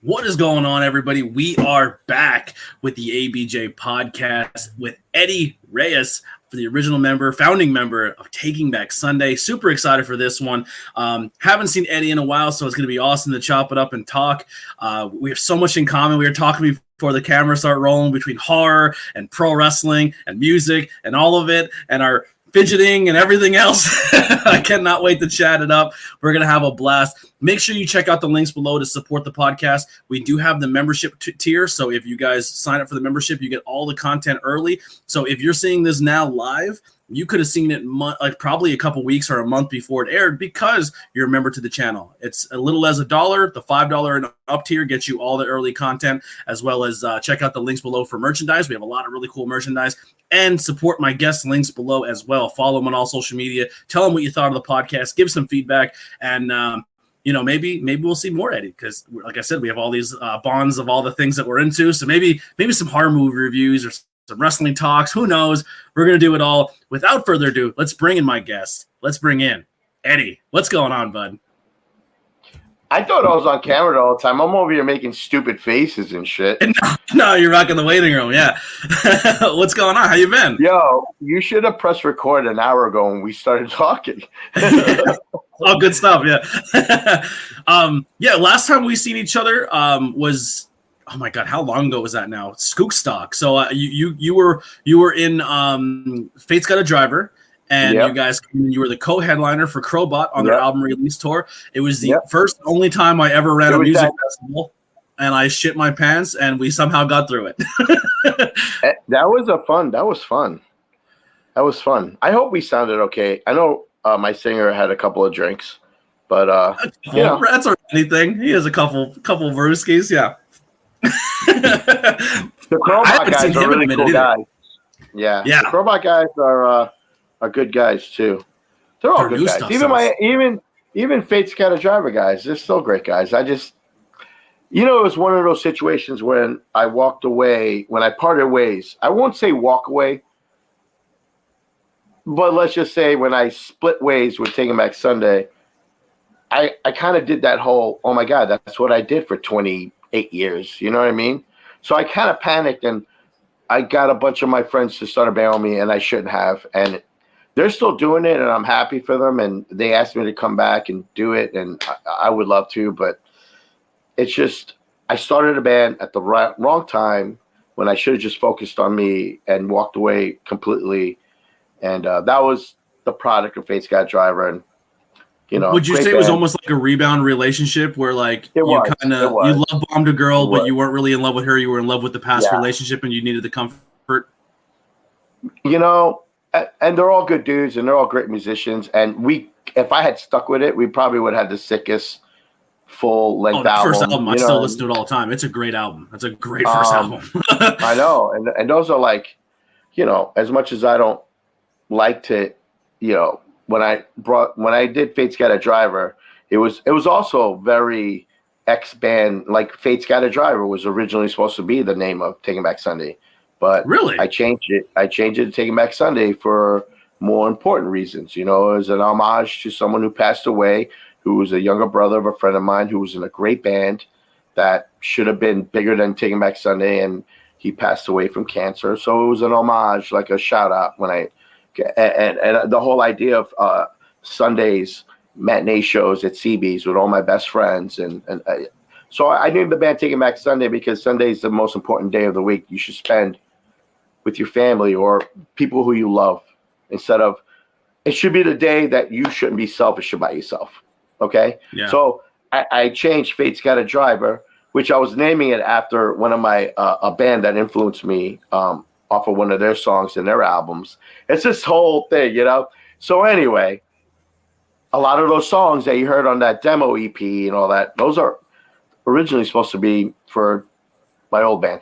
What is going on, everybody? We are back with the ABJ Podcast with Eddie Reyes, for the original member, founding member of Taking Back Sunday. Super excited for this one. Haven't seen Eddie in a while, so it's going to be awesome to chop it up and talk. We have so much in common. We were talking before the camera started rolling between horror and pro wrestling and music and all of it, and our fidgeting and everything else. I cannot wait to chat it up. We're going to have a blast. Make sure you check out the links below to support the podcast. We do have the membership tier. So if you guys sign up for the membership, you get all the content early. So if you're seeing this now live, you could have seen it probably a couple weeks or a month before it aired because you're a member to the channel. It's a little as $1. The $5 and up tier gets you all the early content, as well as check out the links below for merchandise. We have a lot of really cool merchandise. And support my guest links below as well. Follow them on all social media. Tell them what you thought of the podcast. Give some feedback. And, maybe we'll see more Eddie because, like I said, we have all these bonds of all the things that we're into. So maybe some horror movie reviews or some wrestling talks. Who knows? We're going to do it all. Without further ado, let's bring in my guest. Let's bring in Eddie. What's going on, bud? I thought I was on camera all the time. I'm over here making stupid faces and shit. No, you're rocking the waiting room. Yeah. What's going on? How you been? Yo, you should have pressed record an hour ago when we started talking. Oh, good stuff. Yeah. Last time we seen each other was, oh my God, how long ago was that now? Skookstock. So you were in Fate's Got a Driver. And you were the co-headliner for Crowbot on their album release tour. It was the first only time I ever ran a music festival, and I shit my pants, and we somehow got through it. That was fun. I hope we sounded okay. I know my singer had a couple of drinks, but that's anything. He has a couple brewskis. Yeah. The Crowbot guys are really cool guys. Yeah. The Crowbot guys are good guys too. They're all good guys. Even Fate's Got a Driver guys, they're still great guys. I just, it was one of those situations when I walked away, when I parted ways. I won't say walk away, but let's just say when I split ways with Taking Back Sunday, I kind of did that whole, oh my God, that's what I did for 28 years. You know what I mean? So I kind of panicked, and I got a bunch of my friends to start a band with me, and I shouldn't have. And they're still doing it, and I'm happy for them. And they asked me to come back and do it, and I would love to. But it's just I started a band at the wrong time when I should have just focused on me and walked away completely. And that was the product of Fate's Got a Driver. And would you say it was almost like a rebound relationship where you love bombed a girl, but you weren't really in love with her. You were in love with the past relationship, and you needed the comfort. And they're all good dudes, and they're all great musicians. And if I had stuck with it, we probably would have had the sickest full-length album. First album, I still listen to it all the time. It's a great album. It's a great first album. I know, and those are as much as I don't like to, when I did Fate's Got a Driver, it was also very X-band. Like Fate's Got a Driver was originally supposed to be the name of Taking Back Sunday. But really, I changed it. To Taking Back Sunday for more important reasons. It was an homage to someone who passed away, who was a younger brother of a friend of mine who was in a great band that should have been bigger than Taking Back Sunday, and he passed away from cancer. So it was an homage, like a shout out and the whole idea of Sundays matinee shows at CB's with all my best friends so I named the band Taking Back Sunday because Sunday is the most important day of the week. You should spend with your family or people who you love it should be the day that you shouldn't be selfish about yourself. Okay. Yeah. So I changed Fate's Got a Driver, which I was naming it after one of my, a band that influenced me, off of one of their songs in their albums. It's this whole thing, So anyway, a lot of those songs that you heard on that demo EP and all that, those are originally supposed to be for my old band.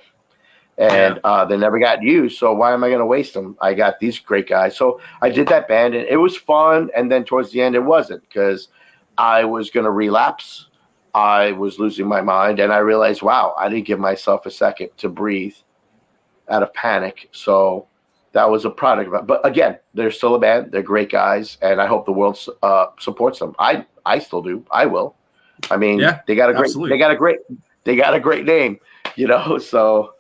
And they never got used, so why am I going to waste them? I got these great guys. So I did that band, and it was fun, and then towards the end it wasn't because I was going to relapse. I was losing my mind, and I realized, wow, I didn't give myself a second to breathe out of panic. So that was a product of it. But again, they're still a band. They're great guys, and I hope the world supports them. I still do. I will. I mean, they got a great They got a great name, you know. So,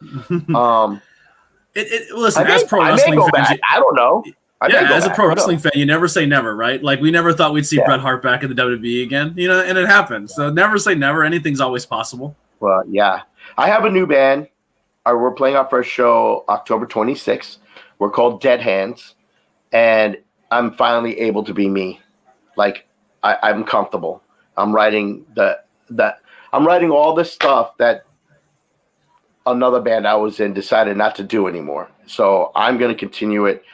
listen, as pro wrestling fans, I don't know. As a pro wrestling fan, you never say never, right? Like we never thought we'd see Bret Hart back in the WWE again, you know, and it happened. So never say never. Anything's always possible. Well, yeah, I have a new band. We're playing our first show October 26th. We're called Dead Hands, and I'm finally able to be me. Like I'm comfortable. I'm writing I'm writing all this stuff that another band I was in decided not to do anymore. So I'm going to continue it.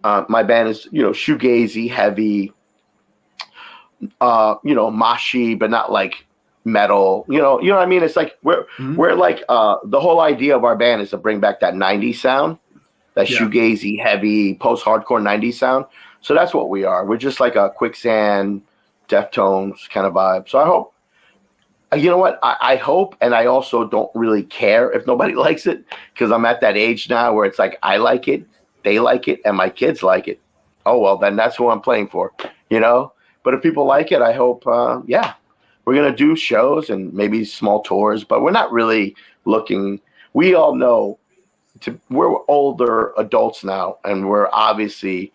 My band is, shoegazy, heavy, moshy, but not like metal. You know what I mean? It's like we're like the whole idea of our band is to bring back that 90s sound, that shoegazy, heavy, post-hardcore 90s sound. So that's what we are. We're just like a Quicksand, Deftones kind of vibe. So I hope. You know what? I hope, and I also don't really care if nobody likes it, because I'm at that age now where it's like I like it, they like it, and my kids like it. Oh, well, then that's who I'm playing for, you know? But if people like it, I hope, we're going to do shows and maybe small tours, but we're not really looking. We all know we're older adults now, and we're obviously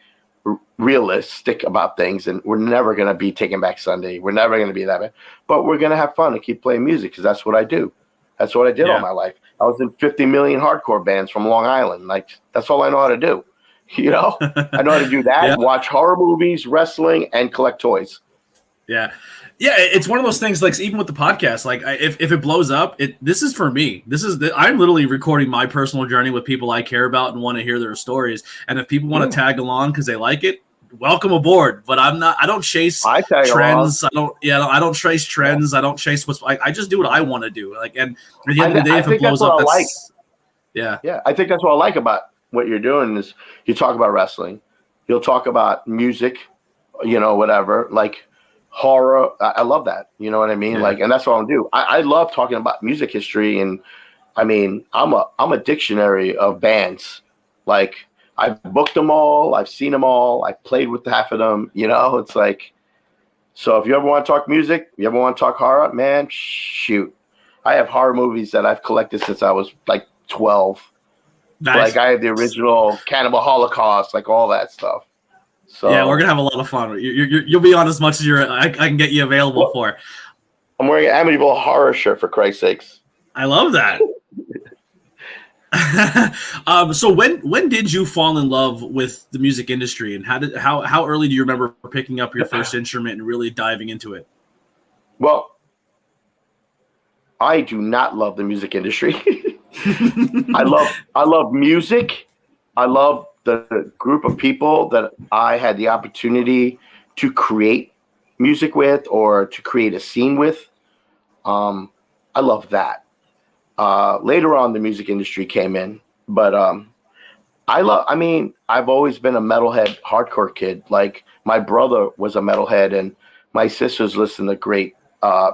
realistic about things, and we're never going to be Taking Back Sunday. We're never going to be that bad, but we're going to have fun and keep playing music, because that's what I do. That's what I did all my life. I was in 50 million hardcore bands from Long Island. Like, that's all I know how to do. You know, I know how to do that, watch horror movies, wrestling, and collect toys. Yeah. Yeah, it's one of those things, like, even with the podcast, like, if it blows up, this is for me. I'm literally recording my personal journey with people I care about and want to hear their stories. And if people want to tag along because they like it, welcome aboard. But I don't chase trends. Along. I don't chase trends. I don't chase I just do what I want to do. Like, and at the end of the day, if it blows up, that's Yeah, I think that's what I like about what you're doing is you talk about wrestling, you'll talk about music, whatever, like horror. I love that. You know what I mean? Yeah. Like, and that's what I'm do. I love talking about music history, and I mean, I'm a dictionary of bands. Like, I've booked them all, I've seen them all, I've played with half of them. It's like, so if you ever want to talk music, you ever want to talk horror, man, shoot. I have horror movies that I've collected since I was like 12. Nice. Like, I have the original Cannibal Holocaust, like all that stuff. So yeah, we're gonna have a lot of fun. You'll be on as much as I can get you available for. I'm wearing an Amityville Horror shirt, for Christ's sakes. I love that. So when did you fall in love with the music industry, and how early do you remember picking up your first instrument and really diving into it? Well, I do not love the music industry. I love music. I love the group of people that I had the opportunity to create music with or to create a scene with. I love that. Later on, the music industry came in, but I've always been a metalhead hardcore kid. Like, my brother was a metalhead, and my sisters listened to great, I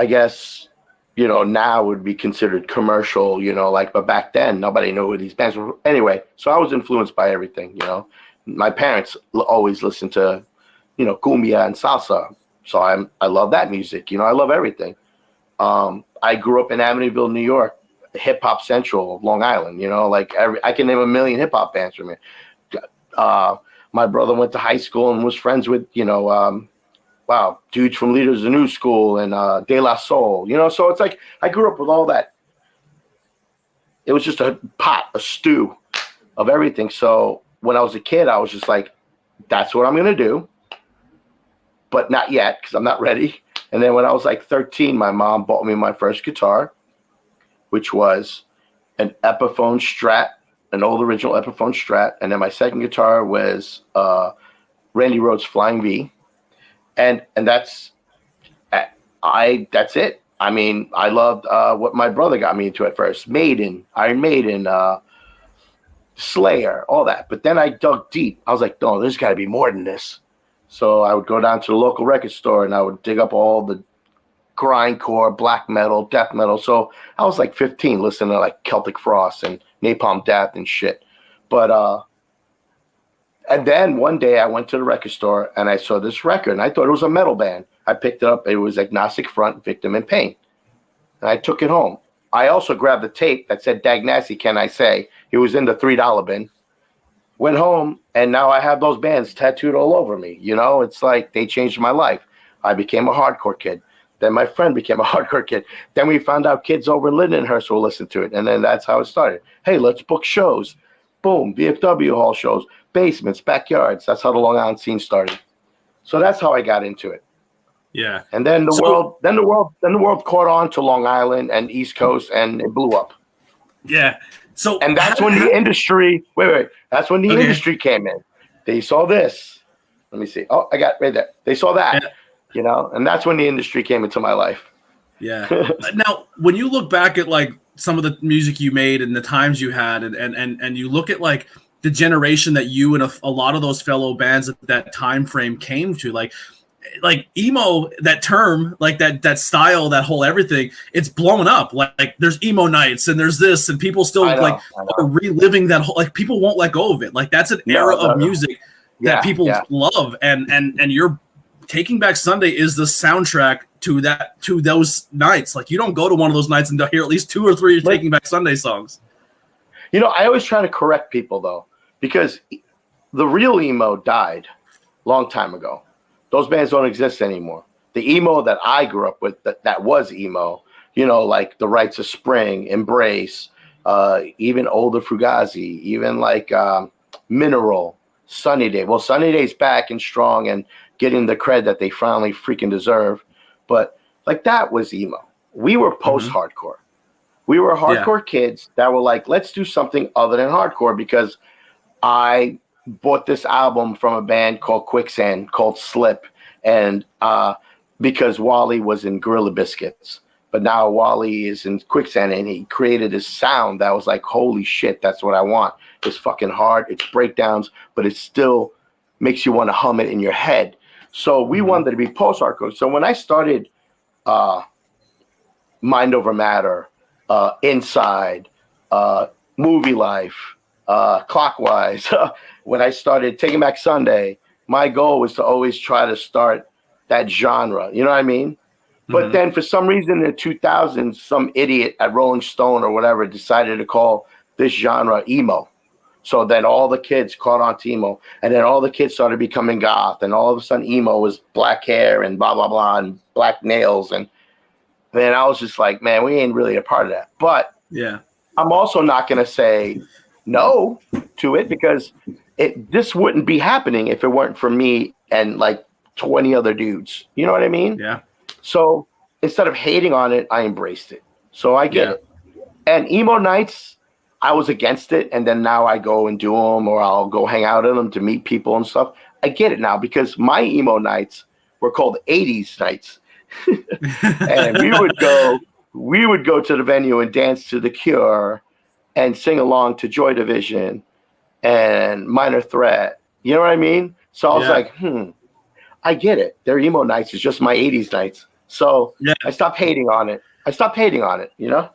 guess, now would be considered commercial, but back then nobody knew who these bands were. Anyway, so I was influenced by everything, My parents always listened to, cumbia and salsa. So I love that music, I love everything. I grew up in Amityville, New York, hip hop central of Long Island, I can name a million hip hop bands from here. My brother went to high school and was friends with, dudes from Leaders of the New School and De La Soul, so it's like I grew up with all that. It was just a stew of everything. So when I was a kid, I was just like, that's what I'm going to do, but not yet because I'm not ready. And then when I was like 13, my mom bought me my first guitar, which was an Epiphone Strat, an old original Epiphone Strat. And then my second guitar was Randy Rhoads Flying V. And that's it. I mean, I loved what my brother got me into at first. Maiden, Iron Maiden, Slayer, all that. But then I dug deep. I was like, no, there's got to be more than this. So I would go down to the local record store and I would dig up all the grindcore, black metal, death metal. So I was like 15 listening to like Celtic Frost and Napalm Death and shit. But And then one day I went to the record store and I saw this record and I thought it was a metal band. I picked it up. It was Agnostic Front, Victim in Pain. And I took it home. I also grabbed the tape that said Dag Nasty, Can I Say? It was in the $3 bin. Went home and now I have those bands tattooed all over me. You know, it's like they changed my life. I became a hardcore kid. Then my friend became a hardcore kid. Then we found out kids over in Lindenhurst will listen to it. And then that's how it started. Hey, let's book shows. Boom, VFW hall shows, basements, backyards. That's how the Long Island scene started. So that's how I got into it. Yeah. And then the world caught on to Long Island and East Coast, and it blew up. Yeah. So and that's when the industry that's when the industry came in. They saw this. Let me see. Oh, I got right there. They saw that. Yeah. You know, and that's when the industry came into my life. Yeah. Now, when you look back at like some of the music you made and the times you had, and you look at like the generation that you and a lot of those fellow bands at that time frame came to, like emo, that term, like that style, that whole everything, it's blown up. Like there's emo nights and there's this, and people still are reliving that whole, like people won't let go of it. Like that's an era of music that people love, and your Taking Back Sunday is the soundtrack to those nights. Like you don't go to one of those nights and hear at least 2 or 3 Taking Back Sunday songs. You know, I always try to correct people though, because the real emo died a long time ago. Those bands don't exist anymore. The emo that I grew up with, that was emo, you know, like The Rites of Spring, Embrace, even older Fugazi, even like Mineral, Sunny Day. Well, Sunny Day's back and strong and getting the cred that they finally freaking deserve. But like that was emo. We were post-hardcore. We were hardcore kids that were like, let's do something other than hardcore, because I bought this album from a band called Quicksand called Slip, and because Wally was in Gorilla Biscuits, but now Wally is in Quicksand, and he created this sound that was like, holy shit, that's what I want. It's fucking hard, it's breakdowns, but it still makes you want to hum it in your head. So we wanted to be post-hardcore. So when I started Mind Over Matter, Inside, Movie Life, Clockwise, when I started Taking Back Sunday, my goal was to always try to start that genre. You know what I mean? But then for some reason in the 2000s, some idiot at Rolling Stone or whatever decided to call this genre emo. So then all the kids caught on to emo, and then all the kids started becoming goth, and all of a sudden emo was black hair and blah, blah, blah, and black nails. And then I was just like, man, we ain't really a part of that. But yeah, I'm also not going to say no to it, because this wouldn't be happening if it weren't for me and like 20 other dudes. You know what I mean? Yeah. So instead of hating on it, I embraced it. So I get it. And emo nights, I was against it, and then now I go and do them, or I'll go hang out in them to meet people and stuff. I get it now, because my emo nights were called 80s nights. And we would go to the venue and dance to The Cure and sing along to Joy Division and Minor Threat. You know what I mean? So I was like, I get it. Their emo nights is just my 80s nights. So I stopped hating on it. You know?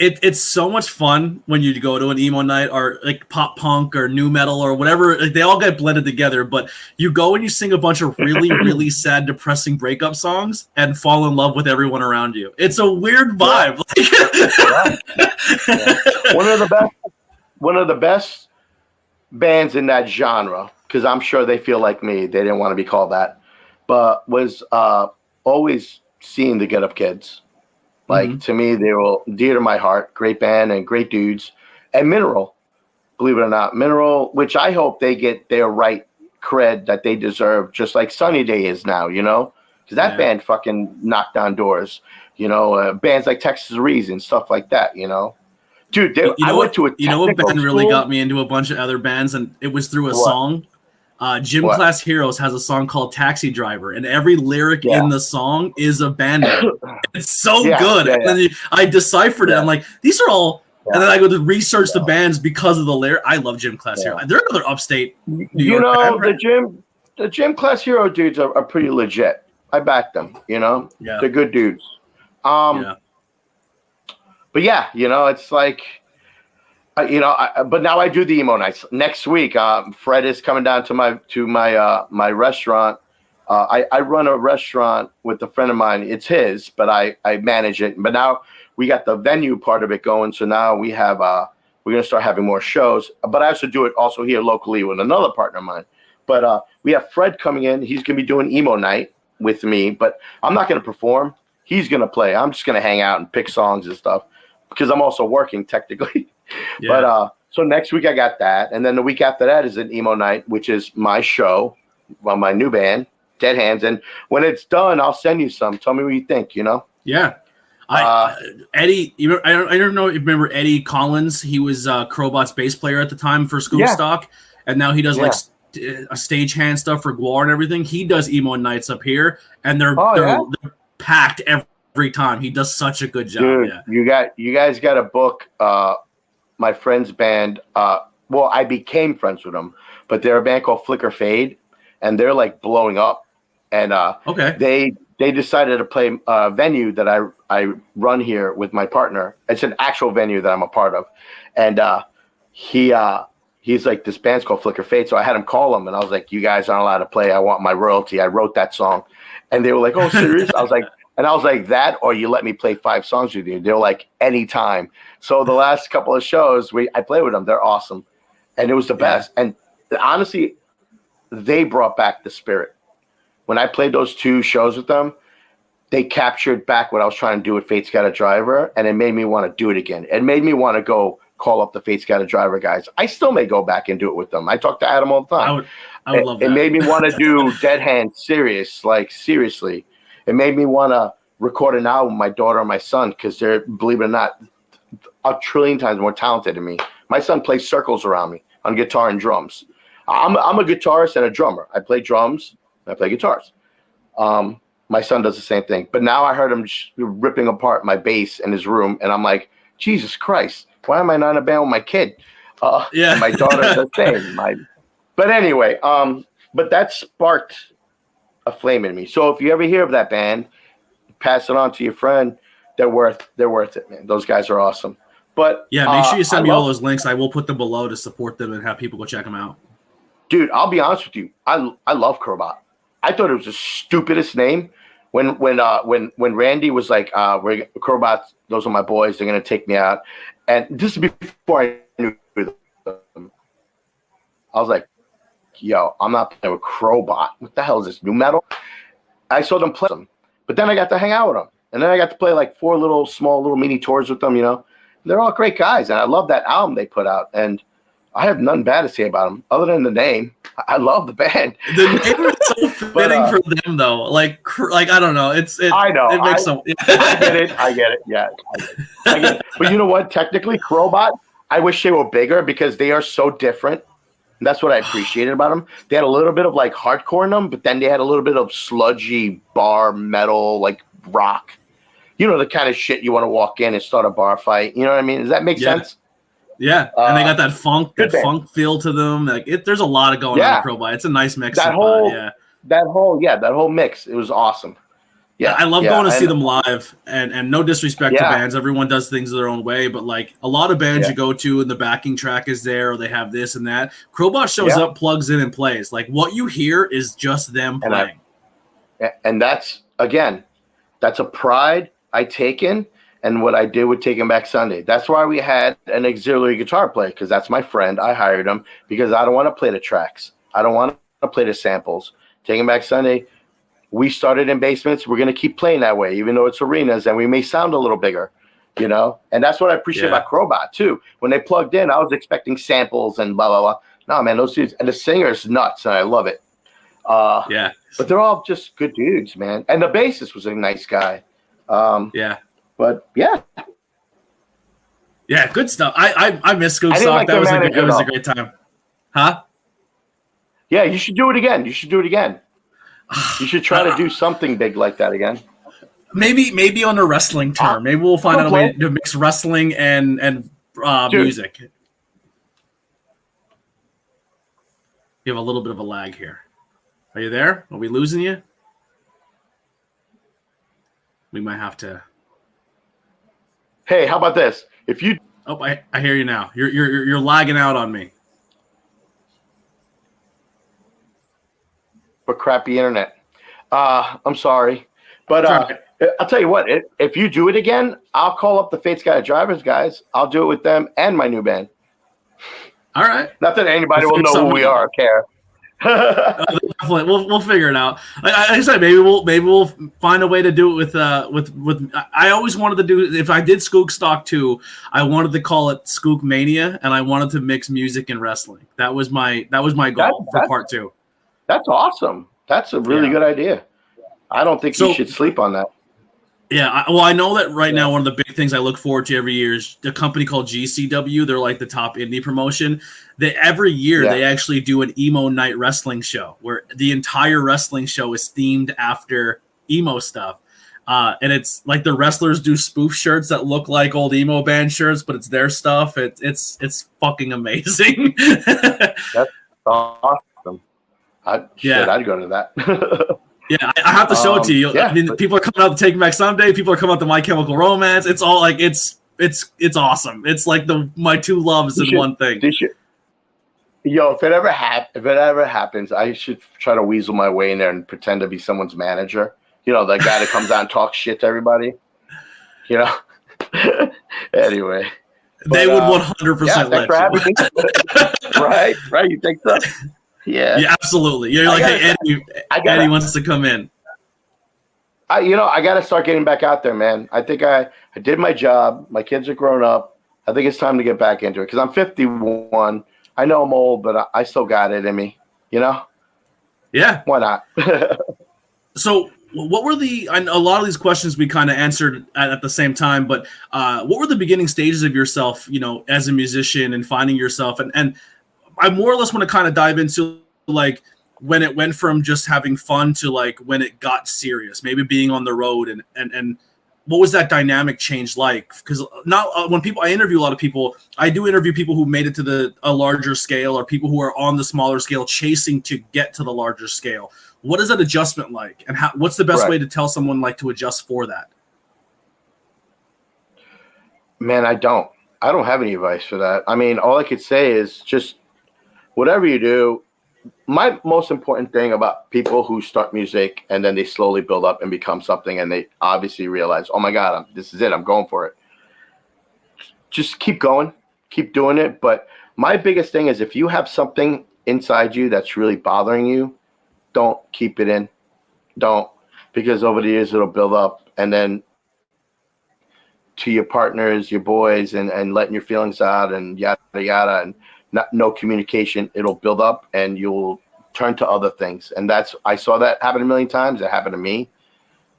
It's so much fun when you go to an emo night, or like pop punk or new metal or whatever. Like, they all get blended together, but you go and you sing a bunch of really, really sad, depressing breakup songs and fall in love with everyone around you. It's a weird vibe. One of the best bands in that genre, because I'm sure they feel like me, they didn't want to be called that, but was always seeing the Get Up Kids. Like, to me, they were dear to my heart. Great band and great dudes. And Mineral, believe it or not. Mineral, which I hope they get their right cred that they deserve, just like Sunny Day is now, you know? Because that band fucking knocked down doors. You know, bands like Texas Reason, stuff like that, you know? Dude, I went to a You know what band really got me into a bunch of other bands, and it was through a song? Gym Class Heroes has a song called Taxi Driver, and every lyric in the song is a band name. It's so good. And then I deciphered it. I'm like, these are all. And then I go to research the bands because of the lyric. I love Gym Class Hero. They're another upstate New York band, right? the Gym Class Hero dudes are pretty legit. I back them. You know, they're good dudes. But yeah, you know, it's like But now I do the emo nights. Next week, Fred is coming down to my restaurant. I run a restaurant with a friend of mine. It's his, but I manage it. But now we got the venue part of it going. So now we have we're gonna start having more shows. But I also do it also here locally with another partner of mine. But we have Fred coming in. He's gonna be doing emo night with me. But I'm not gonna perform. He's gonna play. I'm just gonna hang out and pick songs and stuff because I'm also working technically. Yeah. But so next week I got that, and then the week after that is an emo night, which is my show, my new band, Dead Hands. And when it's done, I'll send you some. Tell me what you think. Yeah. Eddie, I don't know if you remember Eddie Collins. He was Crowbot's bass player at the time for Scoopstock, and now he does like a stagehand stuff for Guar and everything. He does emo nights up here, and they're packed every time. He does such a good job. Dude, you guys got a book. My friend's band. Well, I became friends with them, but they're a band called Flicker Fade, and they're like blowing up. And they decided to play a venue that I run here with my partner. It's an actual venue that I'm a part of, and he's like, this band's called Flicker Fade. So I had him call him, and I was like, you guys aren't allowed to play. I want my royalty. I wrote that song, and they were like, oh, serious? I was like, that, or you let me play 5 songs with you. They were like, anytime. So the last couple of shows, I played with them. They're awesome. And it was the best. And honestly, they brought back the spirit. When I played those 2 shows with them, they captured back what I was trying to do with Fate's Got a Driver, and it made me want to do it again. It made me want to go call up the Fate's Got a Driver guys. I still may go back and do it with them. I talk to Adam all the time. I would love that. It made me want to do Dead Hand seriously. It made me want to record an album with my daughter and my son because they're, believe it or not, a trillion times more talented than me. My son plays circles around me on guitar and drums. I'm a guitarist and a drummer. I play drums and I play guitars. My son does the same thing. But now I heard him ripping apart my bass in his room, and I'm like, Jesus Christ, why am I not in a band with my kid? And my daughter the same. But anyway, but that sparked a flame in me. So if you ever hear of that band, pass it on to your friend. They're worth it, man. Those guys are awesome. But yeah, make sure you send me all those links. I will put them below to support them and have people go check them out. Dude, I'll be honest with you. I love Crowbot. I thought it was the stupidest name. When Randy was like, Crowbot, those are my boys. They're gonna take me out. And this is before I knew them. I was like, yo, I'm not playing with Crowbot. What the hell is this, new metal? I saw them play them, but then I got to hang out with them, and then I got to play like 4 small mini tours with them. They're all great guys, and I love that album they put out, and I have nothing bad to say about them other than the name. I love the band. The name is so fitting for them, though. Like I don't know. I know. It makes I get it. Yeah, I get it. But you know what? Technically, Crowbot, I wish they were bigger because they are so different. And that's what I appreciated about them. They had a little bit of like hardcore in them, but then they had a little bit of sludgy bar metal, like rock. The kind of shit you want to walk in and start a bar fight. You know what I mean? Does that make sense? Yeah, and they got that funk feel to them. Like there's a lot of going on with Crowbot. It's a nice mix. That whole mix. It was awesome. Yeah, I love going to see them live. And no disrespect to bands, everyone does things their own way. But like a lot of bands you go to, and the backing track is there, or they have this and that. Crowbot shows up, plugs in, and plays. Like what you hear is just them playing. And that's a pride I take in. And what I did with Taking Back Sunday. That's why we had an auxiliary guitar player, because that's my friend. I hired him because I don't want to play the tracks. I don't want to play the samples. Taking Back Sunday, we started in basements. We're going to keep playing that way, even though it's arenas, and we may sound a little bigger, And that's what I appreciate about Crowbot, too. When they plugged in, I was expecting samples and blah, blah, blah. No, man, those dudes. And the singer's nuts, and I love it. But they're all just good dudes, man. And the bassist was a nice guy. But yeah, good stuff. I miss Scoopstock. Like that was a great time, huh? Yeah, you should do it again. You should try to do something big like that again. Maybe on a wrestling term. Maybe we'll find out a way to mix wrestling and music. You have a little bit of a lag here. Are you there? Are we losing you? We might have to. Hey, how about this? If you Oh, I hear you now. You're lagging out on me. For crappy internet. I'm sorry. But Right. I'll tell you what, if you do it again, I'll call up the Fates Guy Drivers guys. I'll do it with them and my new band. All right. Not that anybody We'll will know who we are or care. Definitely. We'll figure it out. Like I said, maybe we'll find a way to do it with. I always wanted to do, if I did Skook Stock 2, I wanted to call it Skook Mania, and I wanted to mix music and wrestling. That was my goal for part 2. That's awesome. That's a really good idea. I don't think you should sleep on that. Yeah, I know that right now one of the big things I look forward to every year is a company called GCW. They're like the top indie promotion. Every year they actually do an emo night wrestling show where the entire wrestling show is themed after emo stuff. And it's like the wrestlers do spoof shirts that look like old emo band shirts, but it's their stuff. It's fucking amazing. That's awesome. I'd go to that. Yeah, I have to show it to you. Yeah, I mean, people are coming out to Taking Back Sunday. People are coming out to My Chemical Romance. It's all like it's awesome. It's like my two loves in one thing. If it ever happens, I should try to weasel my way in there and pretend to be someone's manager. You know, the guy that comes out and talks shit to everybody. You know. Anyway, they would 100% let you. Right. You think so? Yeah, absolutely. You're like, hey, Eddie wants to come in. I got to start getting back out there, man. I think I did my job. My kids are grown up. I think it's time to get back into it because I'm 51. I know I'm old, but I still got it in me, you know? Yeah. Why not? So what were a lot of these questions we kind of answered at the same time, but what were the beginning stages of yourself, as a musician and finding yourself? And I more or less want to kind of dive into like when it went from just having fun to like when it got serious, maybe being on the road and what was that dynamic change like? Because now when I interview a lot of people, I do interview people who made it to a larger scale or people who are on the smaller scale chasing to get to the larger scale. What is that adjustment like? And what's the best way to tell someone like to adjust for that? Man, I don't have any advice for that. I mean, all I could say is just whatever you do, my most important thing about people who start music and then they slowly build up and become something and they obviously realize, oh my God, this is it. I'm going for it. Just keep going, keep doing it. But my biggest thing is if you have something inside you that's really bothering you, don't keep it in. Don't, because over the years it'll build up and then to your partners, your boys, and letting your feelings out and yada, yada, and no communication, it'll build up and you'll turn to other things. And I saw that happen a million times. It happened to me.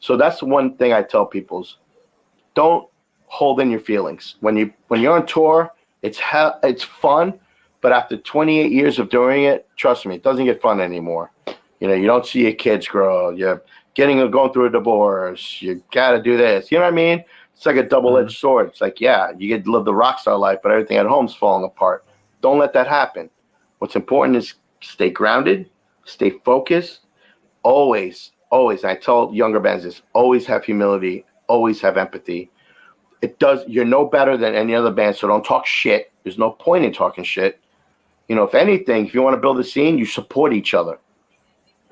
So that's one thing I tell people is don't hold in your feelings. When you're on tour, it's fun, but after 28 years of doing it, trust me, it doesn't get fun anymore. You don't see your kids grow. You're going through a divorce. You got to do this. You know what I mean? It's like a double-edged sword. It's like, yeah, you get to live the rock star life, but everything at home's falling apart. Don't let that happen. What's important is stay grounded, stay focused, always, I tell younger bands this, always have humility, always have empathy. You're no better than any other band, so don't talk shit. There's no point in talking shit. If anything, if you want to build a scene, you support each other.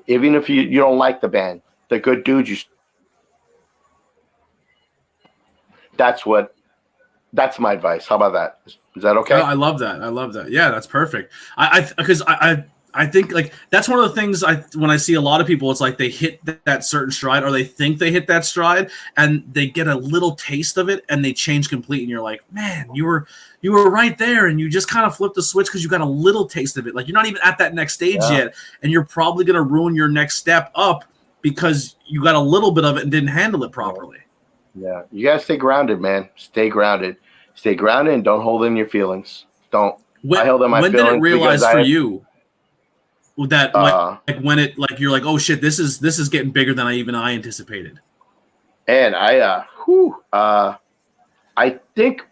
Even if you don't like the band, they're good dudes. That's my advice. How about that? Is that okay? Oh, I love that. Yeah, that's perfect. I think like that's one of the things when I see a lot of people, it's like they hit that certain stride or they think they hit that stride and they get a little taste of it and they change completely. And you're like, man, you were right there and you just kind of flipped the switch because you got a little taste of it. Like you're not even at that next stage yet, and you're probably going to ruin your next step up because you got a little bit of it and didn't handle it properly. Yeah, you gotta stay grounded, man. Stay grounded and don't hold in your feelings. Don't. I held in my feelings. When did it realize for you that like when it like you're like, oh shit, this is getting bigger than I anticipated? And I think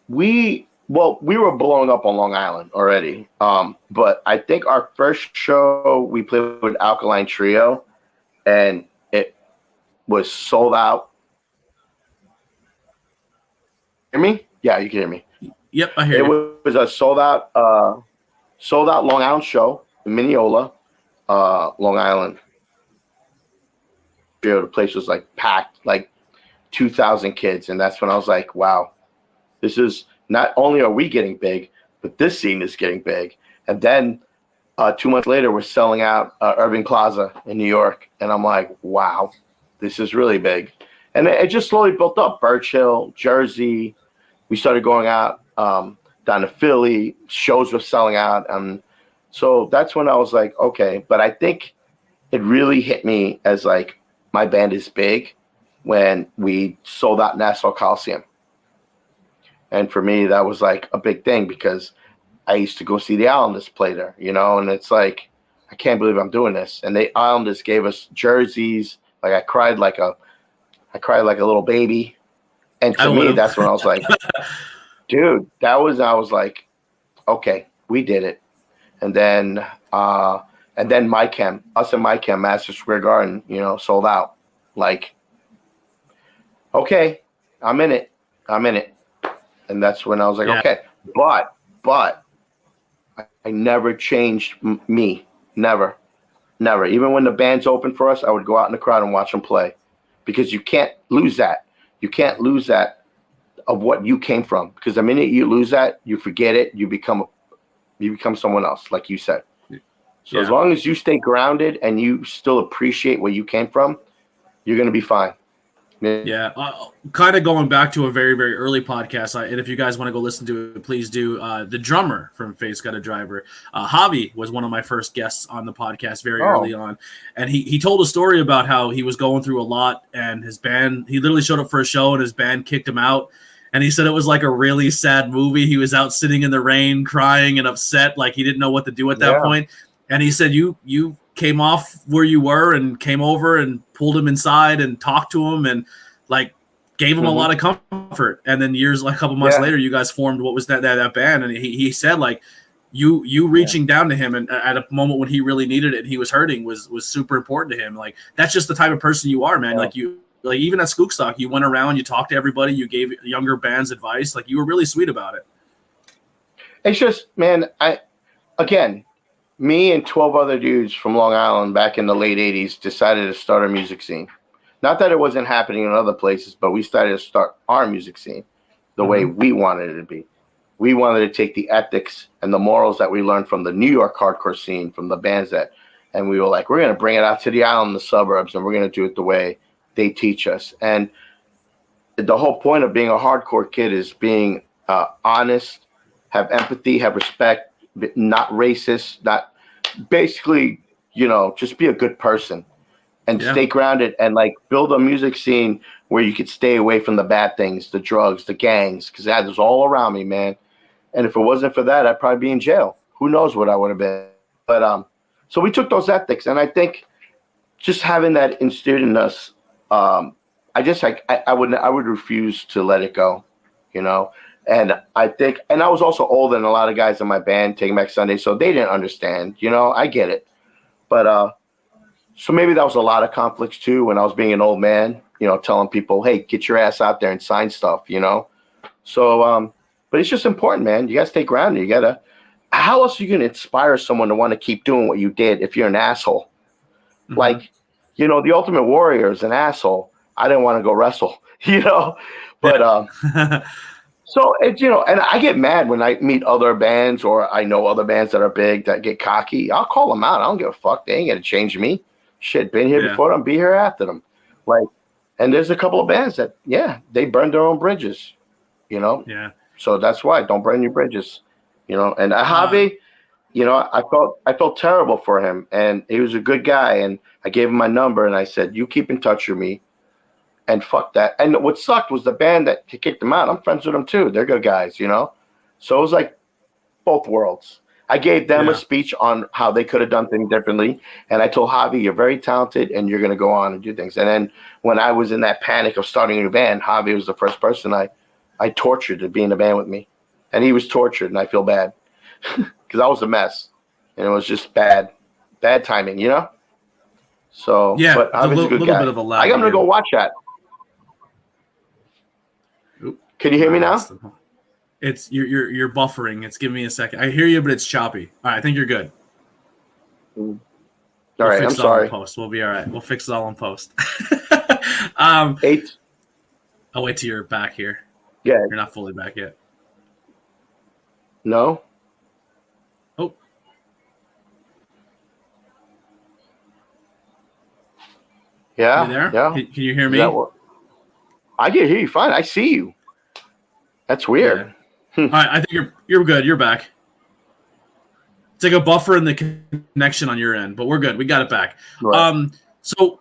we were blowing up on Long Island already. But I think our first show we played with Alkaline Trio, and it was sold out. Hear me? Yeah, you can hear me. Yep, I hear you. It was a sold out Long Island show in Mineola, Long Island. The place was like packed, like 2,000 kids, and that's when I was like, wow, this is not only are we getting big, but this scene is getting big. And then 2 months later, we're selling out Irving Plaza in New York, and I'm like, wow, this is really big. And it just slowly built up. Birch Hill, Jersey. We started going out down to Philly. Shows were selling out. So that's when I was like, okay. But I think it really hit me as like my band is big when we sold out Nassau Coliseum. And for me, that was like a big thing because I used to go see the Islanders play there, you know, and it's like, I can't believe I'm doing this. And the Islanders gave us jerseys. Like I cried like a little baby. And to me, that's when I was like, dude, I was like, okay, we did it. And then us and MyChem, Madison Square Garden, you know, sold out. Like, okay, I'm in it. And that's when I was like, okay, but I never changed me. Never. Even when the band's open for us, I would go out in the crowd and watch them play because you can't lose that. You can't lose that of what you came from because the minute you lose that, you forget it. You become someone else, like you said. So as long as you stay grounded and you still appreciate where you came from, you're going to be fine. Yeah, kind of going back to a very, very early podcast, and if you guys want to go listen to it, please do. The drummer from Fate's Got a Driver, Javi, was one of my first guests on the podcast very early on, and he told a story about how he was going through a lot, and his band, he literally showed up for a show, and his band kicked him out, and he said it was like a really sad movie. He was out sitting in the rain, crying and upset, like he didn't know what to do at that point, and he said, you came off where you were and came over and pulled him inside and talked to him and like gave him a lot of comfort. And then a couple months later, you guys formed what was that band. And he said like you reaching down to him and at a moment when he really needed it and he was hurting was super important to him. Like that's just the type of person you are, man. Like even at Skookstock, you went around, you talked to everybody, you gave younger bands advice. Like you were really sweet about it. It's just, man, me and 12 other dudes from Long Island back in the late 80s decided to start a music scene. Not that it wasn't happening in other places, but we started to start our music scene the way we wanted it to be. We wanted to take the ethics and the morals that we learned from the New York hardcore scene, from the bands and we were like, we're going to bring it out to the island, the suburbs, and we're going to do it the way they teach us. And the whole point of being a hardcore kid is being honest, have empathy, have respect, not racist, not basically, you know, just be a good person and stay grounded and like build a music scene where you could stay away from the bad things, the drugs, the gangs, because that was all around me, man. And if it wasn't for that, I'd probably be in jail. Who knows what I would have been. But so we took those ethics, and I think just having that instilled in us, I would refuse to let it go, you know. And I think, and I was also older than a lot of guys in my band, Taking Back Sunday, so they didn't understand, you know, I get it. But so maybe that was a lot of conflicts too when I was being an old man, you know, telling people, hey, get your ass out there and sign stuff, you know. So, but it's just important, man. You got to stay grounded. How else are you going to inspire someone to want to keep doing what you did if you're an asshole? Mm-hmm. Like, you know, the Ultimate Warrior is an asshole. I didn't want to go wrestle, you know, but so it's, you know, and I get mad when I meet other bands or I know other bands that are big that get cocky. I'll call them out. I don't give a fuck. They ain't gonna change me. Shit, been here before them, be here after them. Like, and there's a couple of bands that, they burn their own bridges, you know. Yeah. So that's why don't burn your bridges, you know. And Javi, you know, I felt terrible for him, and he was a good guy, and I gave him my number, and I said, you keep in touch with me. And fuck that. And what sucked was the band that kicked them out. I'm friends with them too. They're good guys, you know? So it was like both worlds. I gave them a speech on how they could have done things differently. And I told Javi, you're very talented and you're going to go on and do things. And then when I was in that panic of starting a new band, Javi was the first person I tortured to be in the band with me. And he was tortured, and I feel bad because I was a mess. And it was just bad timing, you know? So, but Javi's a good guy. I'm going to go watch that. Can you hear me now? It's you're buffering. It's giving me a second. I hear you, but it's choppy. All right, I think you're good. All right, I'm sorry. Post. We'll be all right. We'll fix it all in post. 8. I'll wait till you're back here. Yeah. You're not fully back yet. No. Oh. Yeah. You there? Yeah. Can you hear me? I can hear you fine. I see you. That's weird. Yeah. All right, I think you're good. You're back. It's like a buffer in the connection on your end, but we're good. We got it back. Right. So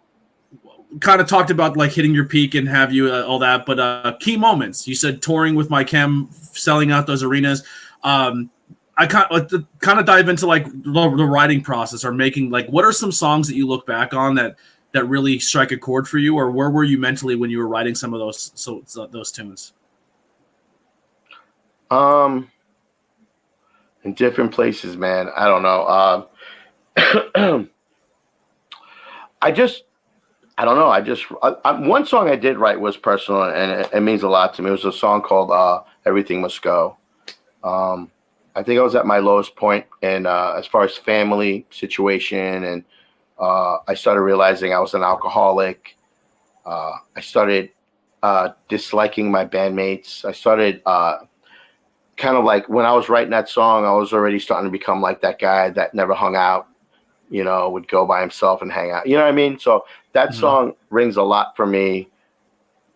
kind of talked about like hitting your peak and have you all that, but key moments. You said touring with my chem, selling out those arenas. I kind of dive into like the writing process or making like what are some songs that you look back on that really strike a chord for you, or where were you mentally when you were writing some of those tunes? In different places, man. I don't know. I don't know. One song I did write was personal, and it means a lot to me. It was a song called "Everything Must Go." I think I was at my lowest point, and as far as family situation, and I started realizing I was an alcoholic. I started disliking my bandmates. I started kind of like when I was writing that song, I was already starting to become like that guy that never hung out, would go by himself and hang out. You know what I mean? So that song rings a lot for me,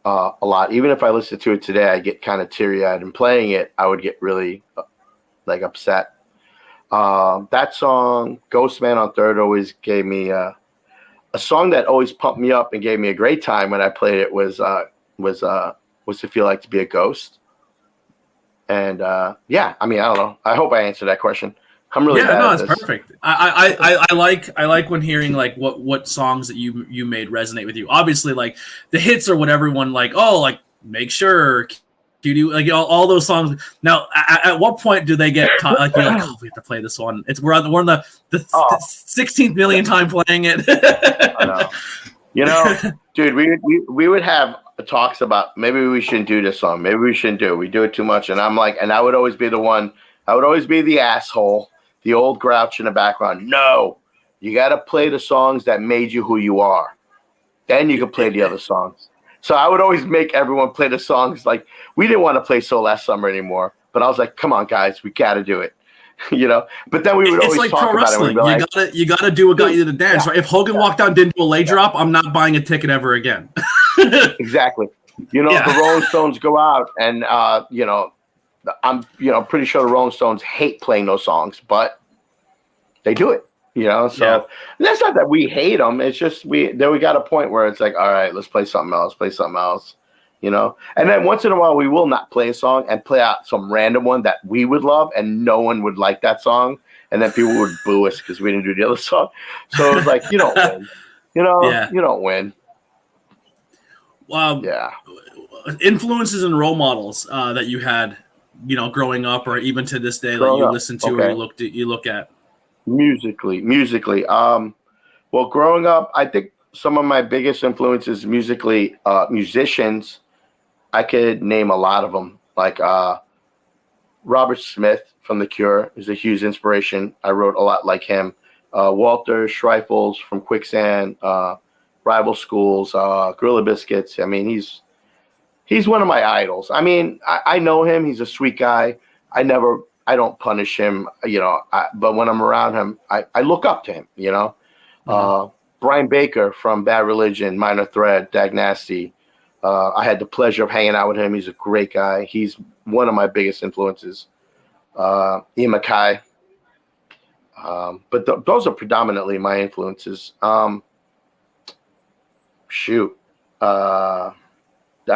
a lot. Even if I listen to it today, I get kind of teary-eyed. And playing it, I would get really upset. That song, Ghost Man on Third, always gave me a song that always pumped me up and gave me a great time when I played it was to Feel Like to Be a Ghost. And yeah, I mean, I don't know. I hope I answered that question. I'm really bad at this. It's perfect. I like when hearing like what songs that you made resonate with you. Obviously, like the hits are what everyone like. Oh, like Make Sure, QD, like all those songs. Now, at what point do they get like you're like, oh, we have to play this one? We're on the 16th million time playing it. I know. Dude, we would have talks about maybe we shouldn't do this song. Maybe we shouldn't do it. We do it too much. And I'm like, and I would always be the one. I would always be the asshole, the old grouch in the background. No, you got to play the songs that made you who you are. Then you can play the other songs. So I would always make everyone play the songs. Like we didn't want to play So Last Summer anymore, but I was like, come on, guys, we got to do it. But then we would always talk about it. We'd be like, you gotta do what got you to the dance. Right? If Hogan walked out and didn't do a lay drop, I'm not buying a ticket ever again. Exactly. The Rolling Stones go out, and I'm pretty sure the Rolling Stones hate playing those songs, but they do it. So that's not that we hate them. It's just we got a point where it's like, all right, let's play something else. And then once in a while we will not play a song and play out some random one that we would love and no one would like that song, and then people would boo us because we didn't do the other song. So it was like, you don't win. You don't win. Influences and role models that you had, growing up or even to this day that you listen to or you look at. Musically. Well, growing up, I think some of my biggest influences musically, musicians, I could name a lot of them. Like Robert Smith from The Cure is a huge inspiration. I wrote a lot like him. Walter Schreifels from Quicksand, Rival Schools, Gorilla Biscuits. I mean, he's one of my idols. I mean, I know him. He's a sweet guy. I don't punish him, but when I'm around him, I look up to him, Brian Baker from Bad Religion, Minor Threat, Dag Nasty. I had the pleasure of hanging out with him. He's a great guy. He's one of my biggest influences. Ian MacKaye. But those are predominantly my influences. I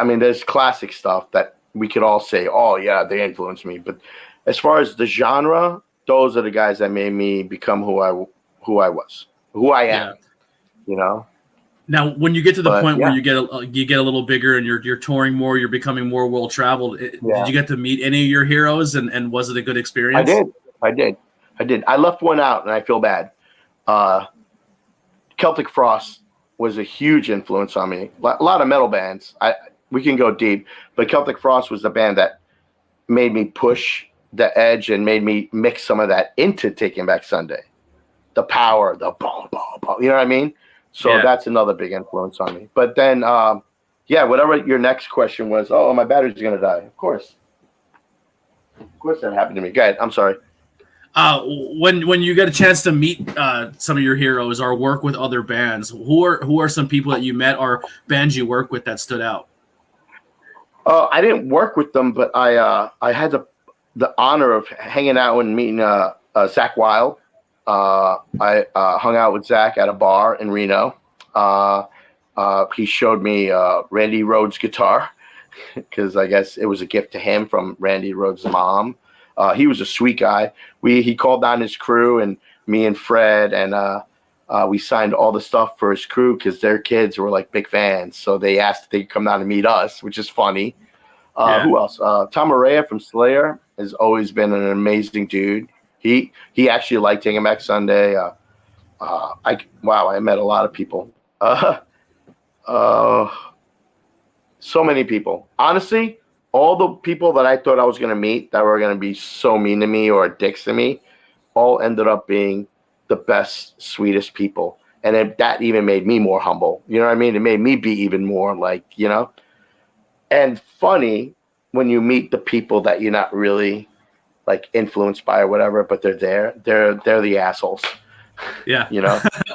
mean, there's classic stuff that we could all say, oh, yeah, they influenced me. But as far as the genre, those are the guys that made me become who I am. Now, when you get to the point where you get a little bigger and you're touring more, you're becoming more world traveled. Did you get to meet any of your heroes, and was it a good experience? I did. I left one out, and I feel bad. Celtic Frost was a huge influence on me. A lot of metal bands. We can go deep, but Celtic Frost was the band that made me push the edge and made me mix some of that into Taking Back Sunday. The power, the boom, boom, boom. You know what I mean? So that's another big influence on me. But then, whatever your next question was, my battery's going to die. Of course that happened to me. Go ahead. I'm sorry. When you get a chance to meet some of your heroes or work with other bands, who are some people that you met or bands you work with that stood out? I didn't work with them, but I had the honor of hanging out and meeting Zach Wild. I hung out with Zach at a bar in Reno. He showed me Randy Rhoads' guitar because I guess it was a gift to him from Randy Rhoads' mom. He was a sweet guy. He called down his crew and me and Fred, and we signed all the stuff for his crew because their kids were like big fans. So they asked if they could come down and meet us, which is funny. Who else? Tom Araya from Slayer has always been an amazing dude. He actually liked Taking Back Sunday. I met a lot of people. So many people. Honestly, all the people that I thought I was going to meet that were going to be so mean to me or dicks to me all ended up being the best, sweetest people. And that even made me more humble. You know what I mean? It made me be even more like, And funny when you meet the people that you're not really like influenced by or whatever, but they're there. They're the assholes. Yeah.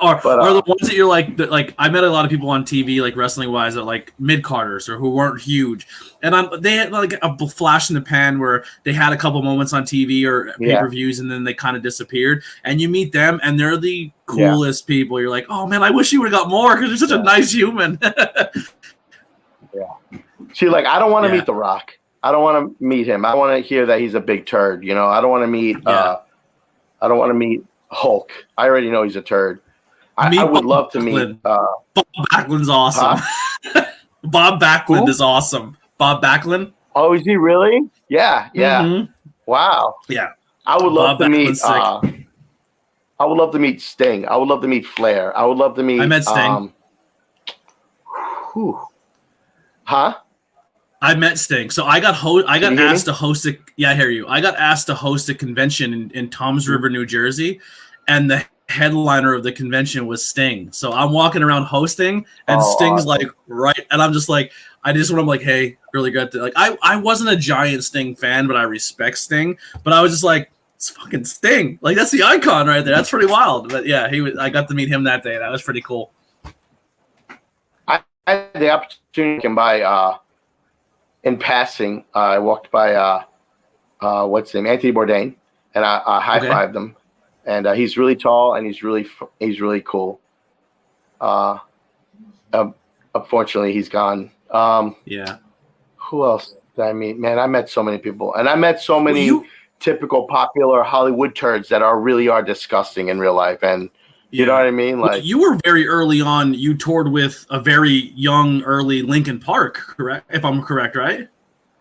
Or the ones that you're like I met a lot of people on TV, like wrestling wise, that like mid-carders or who weren't huge. And they had like a flash in the pan where they had a couple moments on TV or pay-per-views and then they kind of disappeared. And you meet them and they're the coolest people. You're like, oh man, I wish you would have got more because you're such a nice human. See, like, I don't want to meet The Rock. I don't want to meet him. I want to hear that he's a big turd. I don't want to meet I don't want to meet Hulk. I already know he's a turd. I would love to meet Bob Backlund's awesome. Bob Backlund is awesome. Bob Backlund? Oh, is he really? Yeah. Mm-hmm. Wow. Yeah. I would love to meet I would love to meet Sting. I would love to meet Flair. I would love to meet I met Sting. I met Sting. So I got asked to host a I hear you. I got asked to host a convention in Toms River, New Jersey, and the headliner of the convention was Sting. So I'm walking around hosting, and Sting's like right, and I'm just like, I'm like, hey, really good. Like I wasn't a giant Sting fan, but I respect Sting. But I was just like, it's fucking Sting. Like that's the icon right there. That's pretty wild. But yeah, I got to meet him that day. That was pretty cool. I had the opportunity to buy. In passing, I walked by what's his name, Anthony Bourdain, and I high-fived him. And he's really tall and he's really cool. Unfortunately, he's gone. Who else did I meet? Man, I met so many people, and I met so many typical popular Hollywood turds that really are disgusting in real life. And you know what I mean? Like you were very early on. You toured with a very young, early Linkin Park, correct? If I'm correct, right?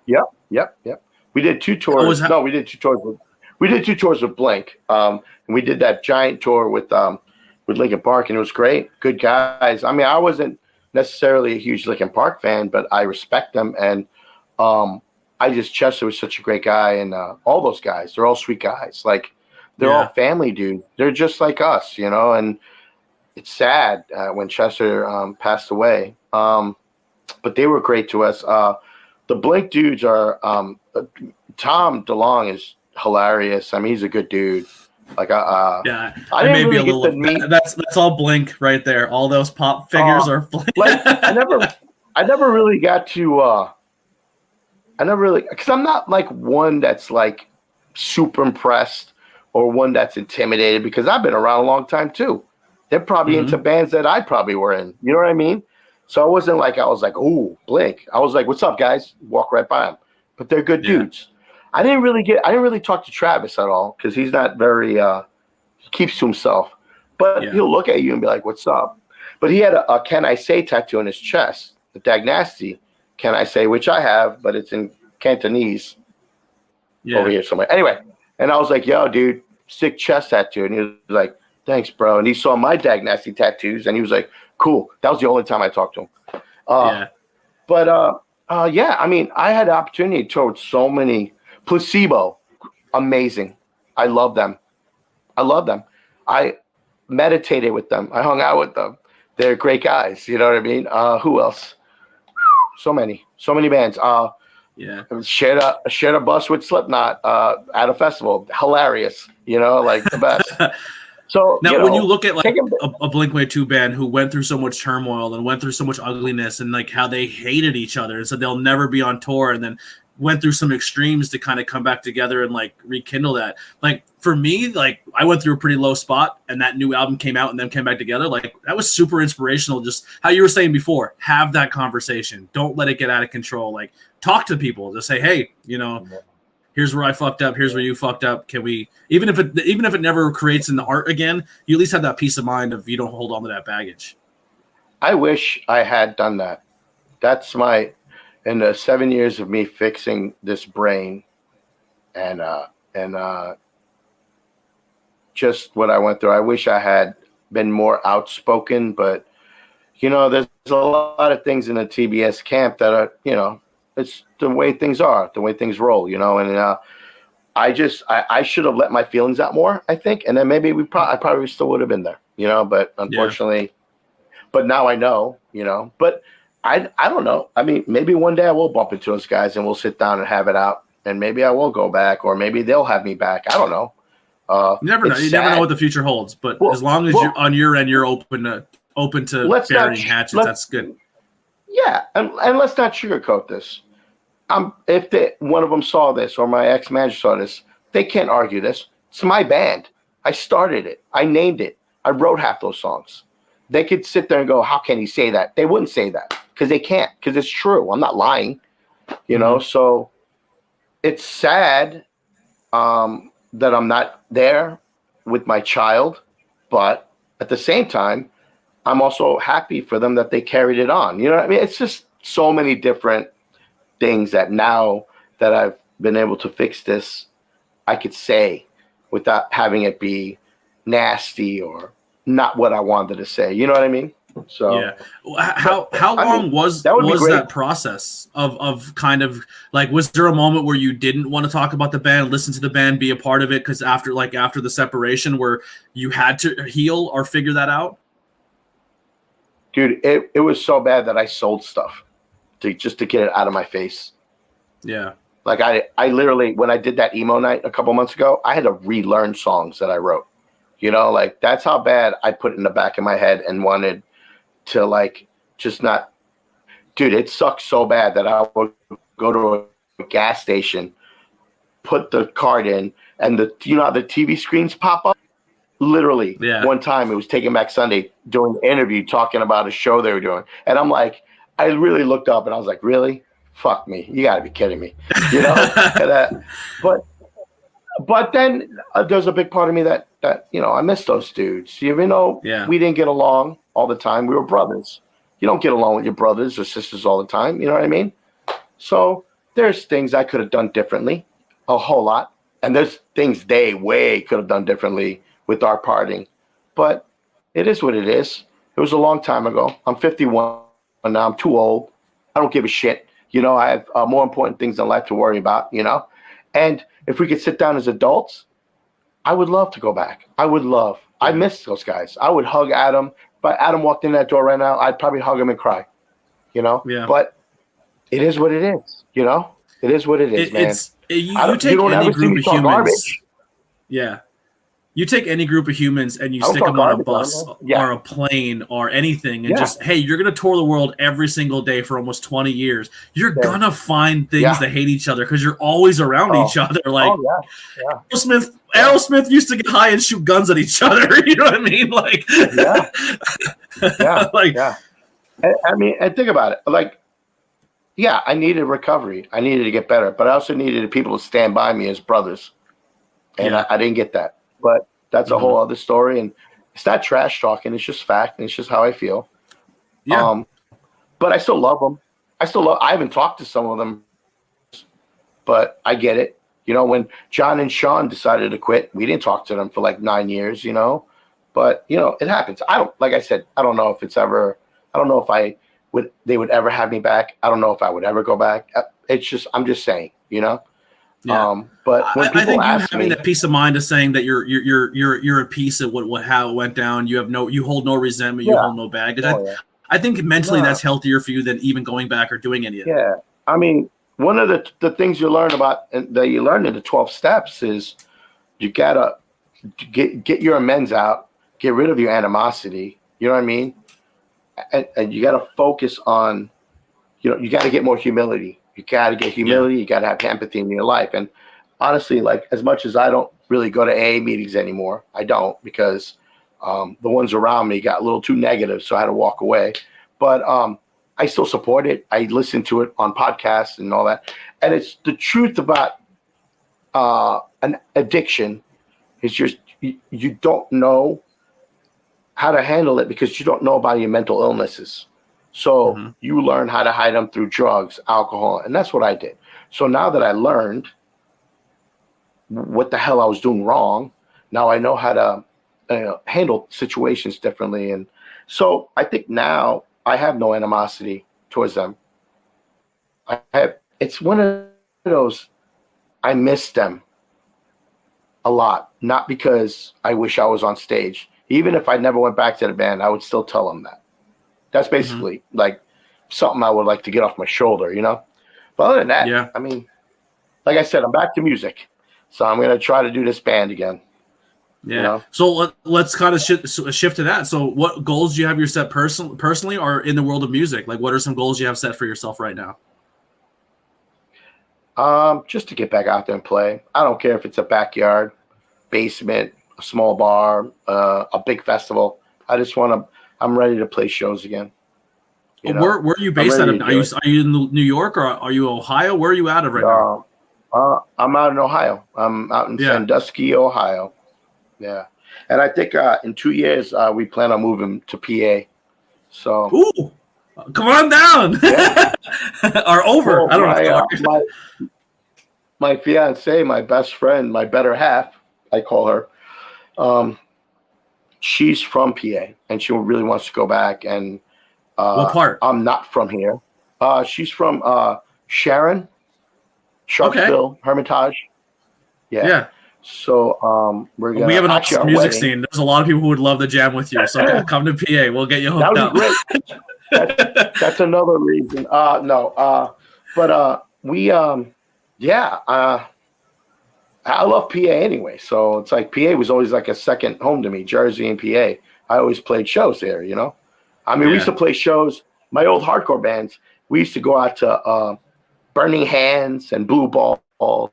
Yep. We did 2 tours. We did 2 tours. We did 2 tours with Blink. And we did that giant tour with Linkin Park, and it was great. Good guys. I mean, I wasn't necessarily a huge Linkin Park fan, but I respect them. And Chester was such a great guy, and all those guys, they're all sweet guys. Like. They're all family dudes. They're just like us, and it's sad when Chester passed away. But they were great to us. The Blink dudes are Tom DeLonge is hilarious. I mean, he's a good dude. Like I didn't really get to meet. That's all Blink right there. All those pop figures are Blink. Like I never really got to. Because I'm not like one that's like super impressed. Or one that's intimidated because I've been around a long time too. They're probably into bands that I probably were in. You know what I mean? So I wasn't like, I was like, ooh, Blink. I was like, what's up, guys? Walk right by them. But they're good dudes. I didn't really talk to Travis at all because he's not very, he keeps to himself. But he'll look at you and be like, what's up? But he had a Can I Say tattoo on his chest, the Dag Nasty Can I Say, which I have, but it's in Cantonese over here somewhere. Anyway. And I was like, yo, dude, sick chest tattoo. And he was like, thanks, bro. And he saw my Dag Nasty tattoos, and he was like, cool. That was the only time I talked to him. But I mean, I had the opportunity to tour with so many. Placebo, amazing. I love them. I meditated with them. I hung out with them. They're great guys. You know what I mean? Who else? So many bands. Yeah. Shared a bus with Slipknot at a festival. Hilarious. Like the best. So now, when you look at like a Blink-182 band who went through so much turmoil and went through so much ugliness and like how they hated each other and said they'll never be on tour, and then went through some extremes to kind of come back together and like rekindle that. Like for me, like I went through a pretty low spot, and that new album came out and then came back together. Like that was super inspirational. Just how you were saying before, have that conversation. Don't let it get out of control. Like talk to people. Just say, hey, here's where I fucked up. Here's where you fucked up. Can we, even if it never creates an art again, you at least have that peace of mind of you don't hold on to that baggage. I wish I had done that. That's in the 7 years of me fixing this brain and just what I went through, I wish I had been more outspoken, but there's a lot of things in the TBS camp that are, it's the way things are, the way things roll, and I should have let my feelings out more, I think. And then maybe I probably still would have been there, but unfortunately, but now I know, but I don't know. I mean, maybe one day I will bump into those guys and we'll sit down and have it out, and maybe I will go back, or maybe they'll have me back. I don't know. You never know. You never know what the future holds, but as long as you're on your end, you're open to burying hatchets. That's good. Yeah, and let's not sugarcoat this. If one of them saw this, or my ex-manager saw this, they can't argue this. It's my band. I started it. I named it. I wrote half those songs. They could sit there and go, how can he say that? They wouldn't say that because they can't, because it's true. I'm not lying, So it's sad that I'm not there with my child, but at the same time, I'm also happy for them that they carried it on. You know what I mean? It's just so many different things that now that I've been able to fix this, I could say without having it be nasty or not what I wanted to say. You know what I mean? So yeah. How long was that process of kind of like, was there a moment where you didn't want to talk about the band, listen to the band, be a part of it? Because after the separation, where you had to heal or figure that out? Dude, it was so bad that I sold stuff just to get it out of my face. Yeah. Like I literally, when I did that emo night a couple months ago, I had to relearn songs that I wrote. Like that's how bad I put it in the back of my head and wanted to like just not. Dude, it sucked so bad that I would go to a gas station, put the card in, and the TV screens pop up. Literally, One time it was Taking Back Sunday doing an interview talking about a show they were doing. And I'm like, I really looked up and I was like, really? Fuck me. You got to be kidding me. But then there's a big part of me that I miss those dudes. Even though we didn't get along all the time, we were brothers. You don't get along with your brothers or sisters all the time. You know what I mean? So there's things I could have done differently, a whole lot. And there's things they way could have done differently with our parting, but it is what it is. It was a long time ago. I'm 51 and now. I'm too old. I don't give a shit. I have more important things in life to worry about, and if we could sit down as adults, I would love to go back. I miss those guys. I would hug Adam. But Adam walked in that door right now, I'd probably hug him and cry, but it is what it is. It is what it is, man. You take any group of humans. Garbage. Yeah. You take any group of humans and you stick them on a bus or a plane or anything and just, hey, you're going to tour the world every single day for almost 20 years. You're going to find things that hate each other because you're always around each other. Like Aerosmith used to get high and shoot guns at each other. You know what I mean? Like, I mean, and think about it. Like, I needed recovery. I needed to get better, but I also needed people to stand by me as brothers. And I didn't get that. But that's a whole other story, and it's not trash talking. It's just fact, and it's just how I feel. Yeah. But I still love them. I haven't talked to some of them, but I get it. When John and Sean decided to quit, we didn't talk to them for like 9 years. But it happens. Like I said, I don't know if it's ever. I don't know if they would ever have me back. I don't know if I would ever go back. It's just, I'm just saying. Yeah. But when I think people you ask having me, that peace of mind of saying that you're a piece of how it went down. You hold no resentment. You yeah, hold no baggage. oh yeah, I think mentally no, that's healthier for you than even going back or doing any of that. yeah. I mean, one of the things you learn about and that you learn in the 12 steps is you gotta get your amends out, get rid of your animosity. You know what I mean? And you gotta focus on, you gotta get more humility. You gotta get humility. You gotta have empathy in your life. And honestly, like as much as I don't really go to AA meetings anymore, I don't because the ones around me got a little too negative, so I had to walk away. But I still support it. I listen to it on podcasts and all that. And it's the truth about an addiction is just you don't know how to handle it because you don't know about your mental illnesses. So you learn how to hide them through drugs, alcohol, and that's what I did. So now that I learned what the hell I was doing wrong, now I know how to handle situations differently. And so I think now I have no animosity towards them. It's one of those, I miss them a lot, not because I wish I was on stage. Even if I never went back to the band, I would still tell them that. That's basically like something I would like to get off my shoulder, But other than that, I mean, like I said, I'm back to music. So I'm going to try to do this band again. Yeah. So let's kind of shift to that. So what goals do you have your set personally or in the world of music? Like what are some goals you have set for yourself right now? Just to get back out there and play. I don't care if it's a backyard, basement, a small bar, a big festival. I'm ready to play shows again. Where are you based out of? Are you in New York or are you Ohio? Where are you out of right now? I'm out in Ohio. I'm out in Sandusky, Ohio. Yeah. And I think in 2 years we plan on moving to PA. So ooh, come on down. Yeah. Or over. Well, I don't know. My fiance, my best friend, my better half, I call her. She's from PA, and she really wants to go back. And what part? I'm not from here. She's from Sharon, Sharpsville, Hermitage. Yeah. So we have an awesome music scene. There's a lot of people who would love to jam with you. So come to PA. We'll get you hooked up. Great. That's another reason. I love PA anyway. So it's like PA was always like a second home to me, Jersey and PA. I always played shows there, I mean, we used to play shows. My old hardcore bands, we used to go out to Burning Hands and Blue Balls, all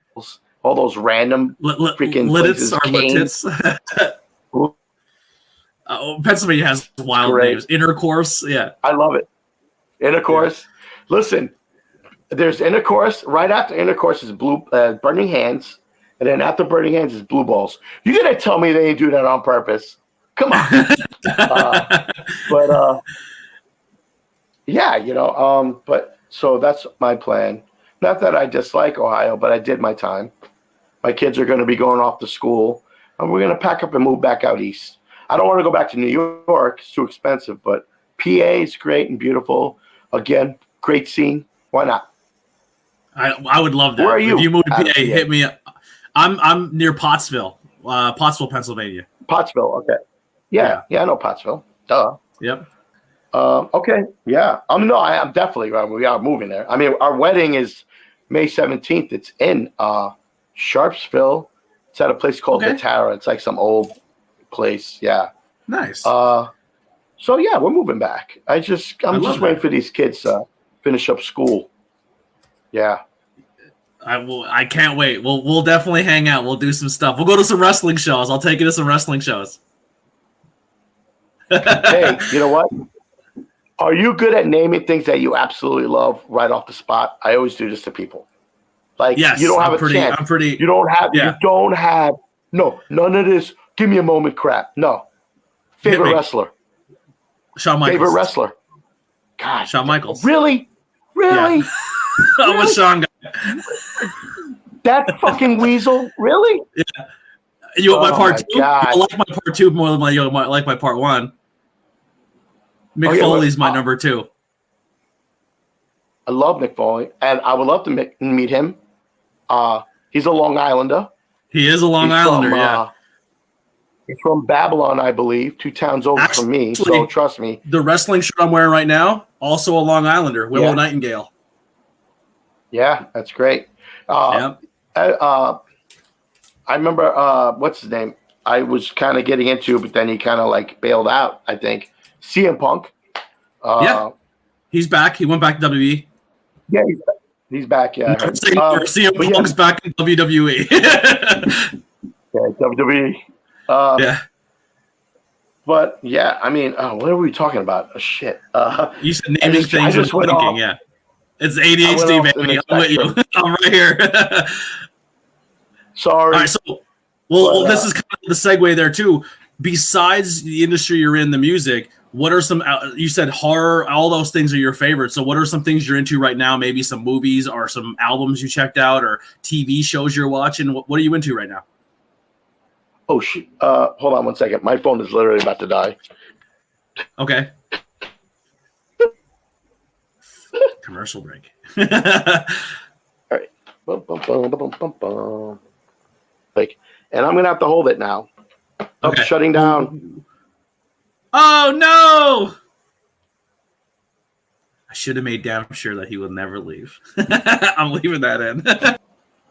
those random freaking places. Pennsylvania has wild names. Intercourse, yeah. I love it. Intercourse. Yeah. Listen, there's Intercourse. Right after Intercourse is Burning Hands. And then after Burning Hands is Blue Balls. You're going to tell me they didn't do that on purpose? Come on. But so that's my plan. Not that I dislike Ohio, but I did my time. My kids are going to be going off to school, and we're going to pack up and move back out east. I don't want to go back to New York. It's too expensive, but PA is great and beautiful. Again, great scene. Why not? I would love that. Where are you? If you move to PA, hit me up. I'm near Pottsville, Pennsylvania. Pottsville, okay. Yeah, I know Pottsville. Duh. Yep. Okay, yeah. No, I'm definitely, we are moving there. I mean, our wedding is May 17th. It's in Sharpsville. It's at a place called the Tara. It's like some old place. Yeah. Nice. So yeah, we're moving back. I'm just waiting for these kids to finish up school. Yeah. I can't wait. We'll definitely hang out. We'll do some stuff. We'll go to some wrestling shows. I'll take you to some wrestling shows. Hey, you know what? Are you good at naming things that you absolutely love right off the spot? I always do this to people. Like, yes, you don't have a chance. You don't have, no, none of this, give me a moment crap. No. Favorite wrestler. Shawn Michaels. Favorite wrestler. God. Shawn Michaels. Really? Really? Yeah. I'm a Shawn guy. That fucking weasel? Really? Yeah. You want my part two? I like my part two more than you like my part one. Mick Foley's my number two. I love Mick Foley, and I would love to meet him. He's a Long Islander. He is a Long Islander, yeah. He's from Babylon, I believe, 2 towns over from me. So trust me. The wrestling shirt I'm wearing right now, also a Long Islander, Willow Nightingale. Yeah, that's great. I remember what's his name? I was kind of getting into it, but then he kind of like bailed out, I think. CM Punk. He's back. He went back to WWE. Yeah, he's back. Yeah. CM Punk's back in WWE. WWE. Yeah. But yeah, I mean, what are we talking about? Shit. You said naming things and thinking, yeah. It's ADHD, baby. I'm with you. I'm right here. Sorry. All right, so this is kind of the segue there too. Besides the industry you're in, the music, what are some? You said horror. All those things are your favorites. So, what are some things you're into right now? Maybe some movies or some albums you checked out, or TV shows you're watching. What are you into right now? Oh shit! Hold on one second. My phone is literally about to die. Okay. Commercial break. All right. Bum, bum, bum, bum, bum, bum. And I'm gonna have to hold it now. Okay. Shutting down. Oh no! I should have made damn sure that he would never leave. I'm leaving that in.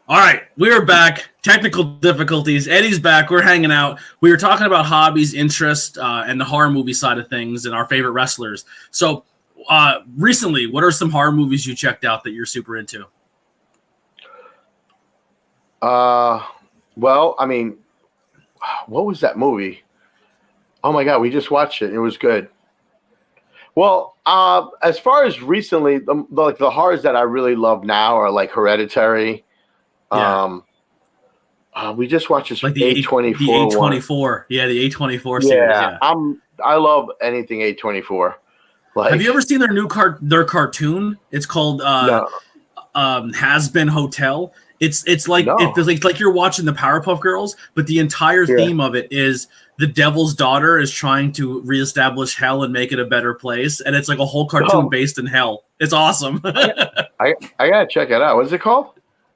All right, we're back. Technical difficulties. Eddie's back. We're hanging out. We were talking about hobbies, interest, and the horror movie side of things, and our favorite wrestlers. So, recently, what are some horror movies you checked out that you're super into? Well, I mean, what was that movie? Oh my God, we just watched it. It was good. Well, as far as recently, the horrors that I really love now are like Hereditary. Yeah. We just watched this like the A24. The A24. Yeah, the A24 series. Yeah. I love anything A24. Like, have you ever seen their new their cartoon? It's called Has Been Hotel. It's like it's like you're watching the Powerpuff Girls, but the entire theme of it is the devil's daughter is trying to reestablish hell and make it a better place, and it's like a whole cartoon based in hell. It's awesome. I gotta check it out. What is it called?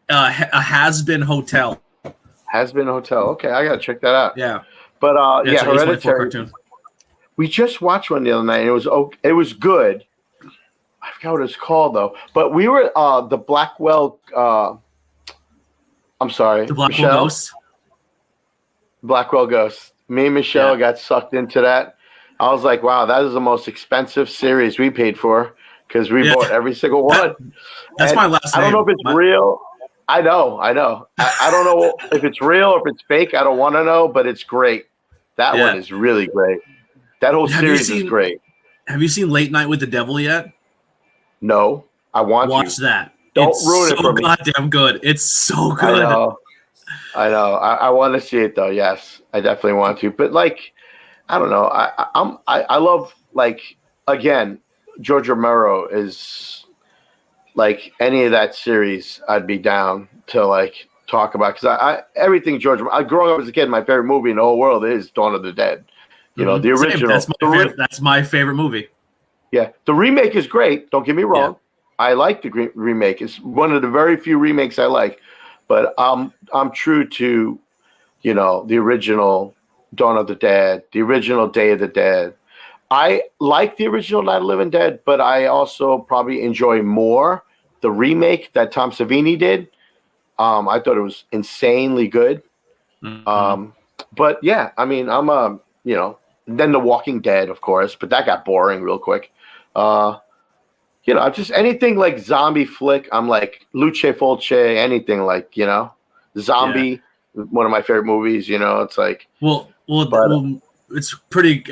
A Has Been Hotel. Has Been Hotel. Okay, I gotta check that out. Yeah, but Hereditary. We just watched one the other night. And it was good. I forgot what it's called though. But we were the Blackwell. I'm sorry, the Blackwell Ghosts. Blackwell Ghosts. Me and Michelle got sucked into that. I was like, wow, that is the most expensive series we paid for because we bought every single one. That's my last name. I don't know if it's real. I know. I don't know if it's real or if it's fake. I don't want to know, but it's great. That one is really great. That whole series is great. Have you seen Late Night with the Devil yet? No. I want to. Watch that. Don't ruin it for me. It's so goddamn good. It's so good. I know. I want to see it though. Yes, I definitely want to. But like, I don't know. I love, like, again, George Romero is like any of that series. I'd be down to like talk about because everything George. Growing up as a kid, my favorite movie in the whole world is Dawn of the Dead. You know, the original. That's my favorite movie. Yeah, the remake is great. Don't get me wrong. Yeah. I like the remake. It's one of the very few remakes I like. But I'm true to, you know, the original Dawn of the Dead, the original Day of the Dead. I like the original Night of the Living Dead, but I also probably enjoy more the remake that Tom Savini did. I thought it was insanely good. Mm-hmm. But yeah, I mean, I'm you know, then The Walking Dead, of course, but that got boring real quick. You know, just anything like zombie flick. I'm like Luce Fulce, anything like, you know, zombie. Yeah. One of my favorite movies. You know, it's like well, it's pretty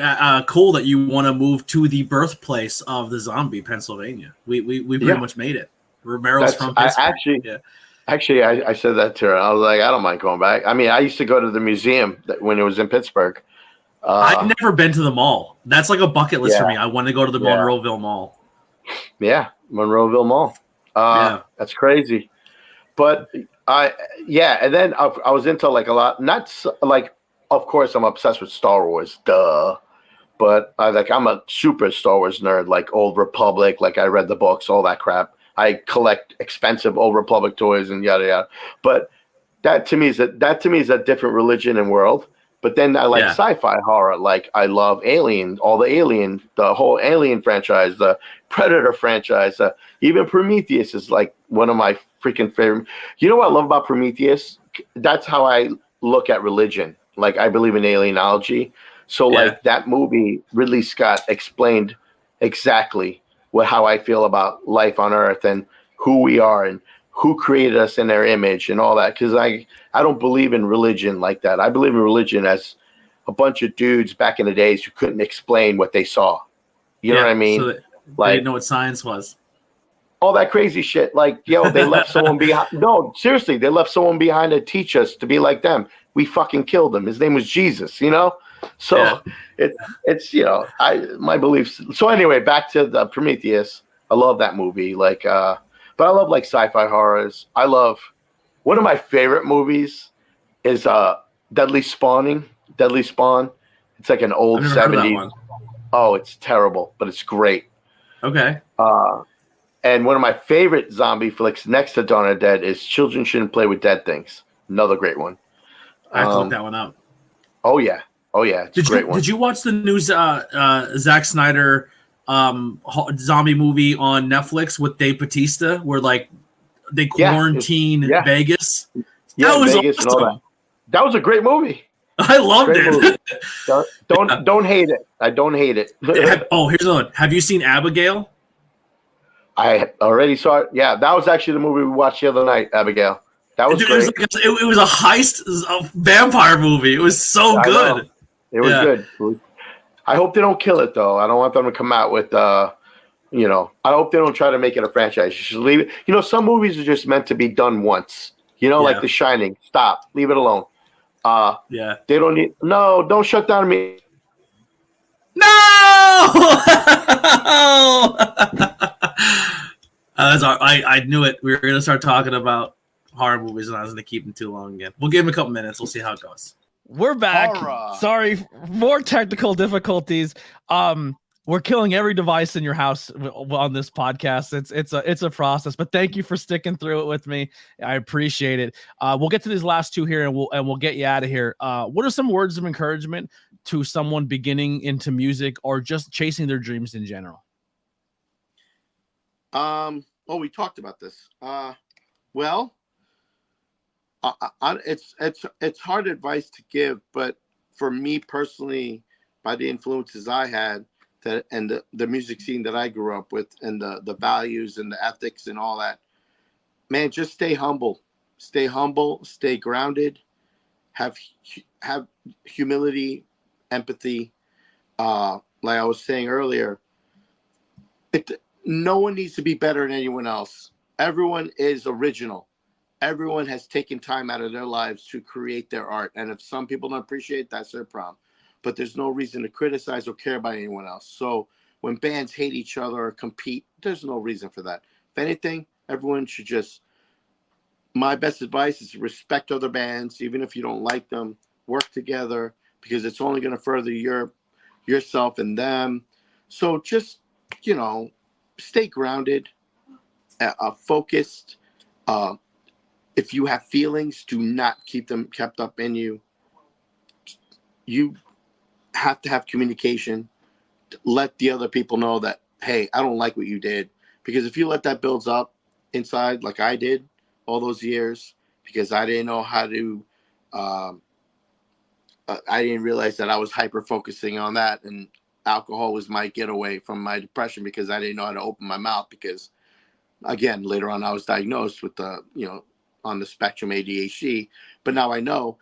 cool that you want to move to the birthplace of the zombie, Pennsylvania. We pretty much made it. Romero's from Pittsburgh. Actually, I said that to her. I was like, I don't mind going back. I mean, I used to go to the museum when it was in Pittsburgh. I've never been to the mall. That's like a bucket list for me. I want to go to the Monroeville Mall. Yeah, Monroeville Mall. That's crazy. But and then I was into like a lot. Not like, of course, I'm obsessed with Star Wars. Duh. But I'm a super Star Wars nerd. Like Old Republic. Like I read the books, all that crap. I collect expensive Old Republic toys and yada yada. But that to me is a different religion and world. But then I like sci-fi horror. Like I love Alien, the whole Alien franchise, the Predator franchise. Even Prometheus is like one of my freaking favorite. You know what I love about Prometheus? That's how I look at religion. Like I believe in alienology. So like that movie, Ridley Scott explained exactly how I feel about life on Earth and who we are and who created us in their image and all that. Because I don't believe in religion like that. I believe in religion as a bunch of dudes back in the days who couldn't explain what they saw. You know what I mean? So they didn't know what science was. All that crazy shit. Like, they left someone behind. No, seriously, they left someone behind to teach us to be like them. We fucking killed him. His name was Jesus, So it's my beliefs. So anyway, back to the Prometheus. I love that movie. Like, but I love like sci-fi horrors. I love one of my favorite movies is Deadly Spawn. It's like an old 70s. Oh, it's terrible, but it's great. Okay. And one of my favorite zombie flicks next to Dawn of the Dead is Children Shouldn't Play with Dead Things. Another great one. I have to look that one up. Oh yeah. It's a great one. Did you watch the new Zack Snyder zombie movie on Netflix with Dave Bautista, where like they quarantine Vegas? Yeah, that was Vegas awesome. And all that. That was a great movie. I loved it. Don't hate it. I don't hate it. Here's another one. Have you seen Abigail? I already saw it. Yeah, that was actually the movie we watched the other night, Abigail. That was great. It was a heist vampire movie. It was so good. It was good. I hope they don't kill it, though. I don't want them to come out with, I hope they don't try to make it a franchise. You should leave it. Some movies are just meant to be done once. Like The Shining. Stop. Leave it alone. They don't need. No, don't shut down me. No! I knew it. We were going to start talking about horror movies, and I was going to keep them too long again. We'll give them a couple minutes. We'll see how it goes. We're back. Horror. Sorry, more technical difficulties. We're killing every device in your house on this podcast. It's a process, but thank you for sticking through it with me. I appreciate it. We'll get to these last two here, and we'll get you out of here. What are some words of encouragement to someone beginning into music or just chasing their dreams in general? We talked about this. It's hard advice to give, but for me personally, by the influences I had, and the music scene that I grew up with, and the values and the ethics and all that, man, just stay humble, stay grounded, have humility, empathy. Like I was saying earlier, no one needs to be better than anyone else. Everyone is original. Everyone has taken time out of their lives to create their art. And if some people don't appreciate it, that's their problem. But there's no reason to criticize or care about anyone else. So when bands hate each other or compete, there's no reason for that. If anything, everyone should my best advice is respect other bands, even if you don't like them, work together, because it's only going to further yourself and them. So just, stay grounded, focused. If you have feelings, do not keep them kept up in you. You have to have communication. Let the other people know that, hey, I don't like what you did. Because if you let that build up inside, like I did all those years, because I didn't know how to, I didn't realize that I was hyper focusing on that. And alcohol was my getaway from my depression, because I didn't know how to open my mouth. Because, again, later on, I was diagnosed with on the spectrum ADHD, but now I know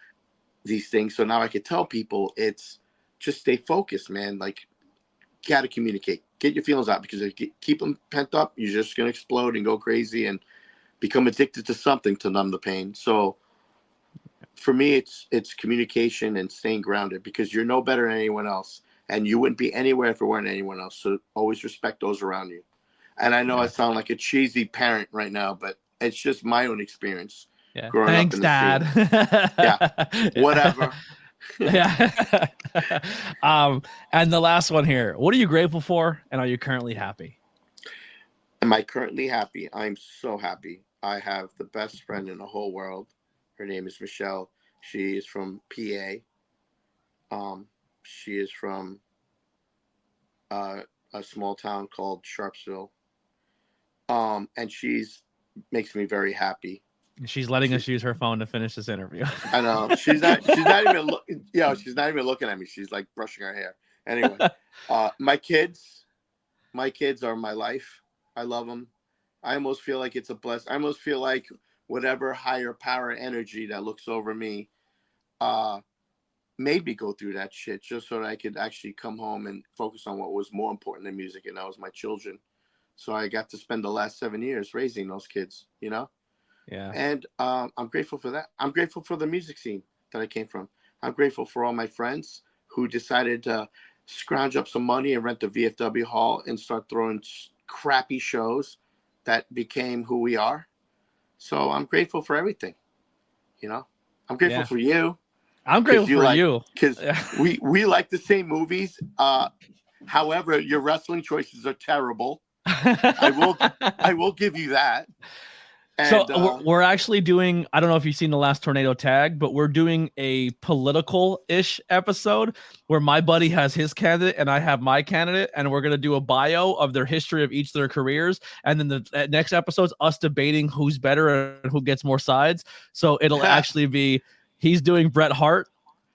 these things. So now I can tell people it's just stay focused, man. Like, you got to communicate, get your feelings out, because if you keep them pent up, you're just going to explode and go crazy and become addicted to something to numb the pain. So for me, it's communication and staying grounded, because you're no better than anyone else, and you wouldn't be anywhere if it weren't anyone else. So always respect those around you. And I know I sound like a cheesy parent right now, but it's just my own experience. Yeah. Thanks, Dad. Whatever. Yeah. And the last one here. What are you grateful for, and are you currently happy? Am I currently happy? I'm so happy. I have the best friend in the whole world. Her name is Michelle. She is from PA. She is from a small town called Sharpsville. And makes me very happy. She's letting us use her phone to finish this interview. I know. She's not even looking at me. She's like brushing her hair. Anyway, my kids are my life. I love them. I almost feel like it's a blessing. I almost feel like whatever higher power energy that looks over me made me go through that shit just so that I could actually come home and focus on what was more important than music, and that was my children. So I got to spend the last 7 years raising those kids, you know? Yeah. And I'm grateful for that. I'm grateful for the music scene that I came from. I'm grateful for all my friends who decided to scrounge up some money and rent the VFW hall and start throwing crappy shows that became who we are. So I'm grateful for everything, you know? I'm grateful for you. I'm grateful for you. Because we like the same movies. However, your wrestling choices are terrible. I will give you that. And, so we're actually doing, I don't know if you've seen the last Tornado Tag, but we're doing a political-ish episode where my buddy has his candidate and I have my candidate, and we're going to do a bio of their history of each of their careers. And then the next episode's us debating who's better and who gets more sides. So it'll actually be, he's doing Bret Hart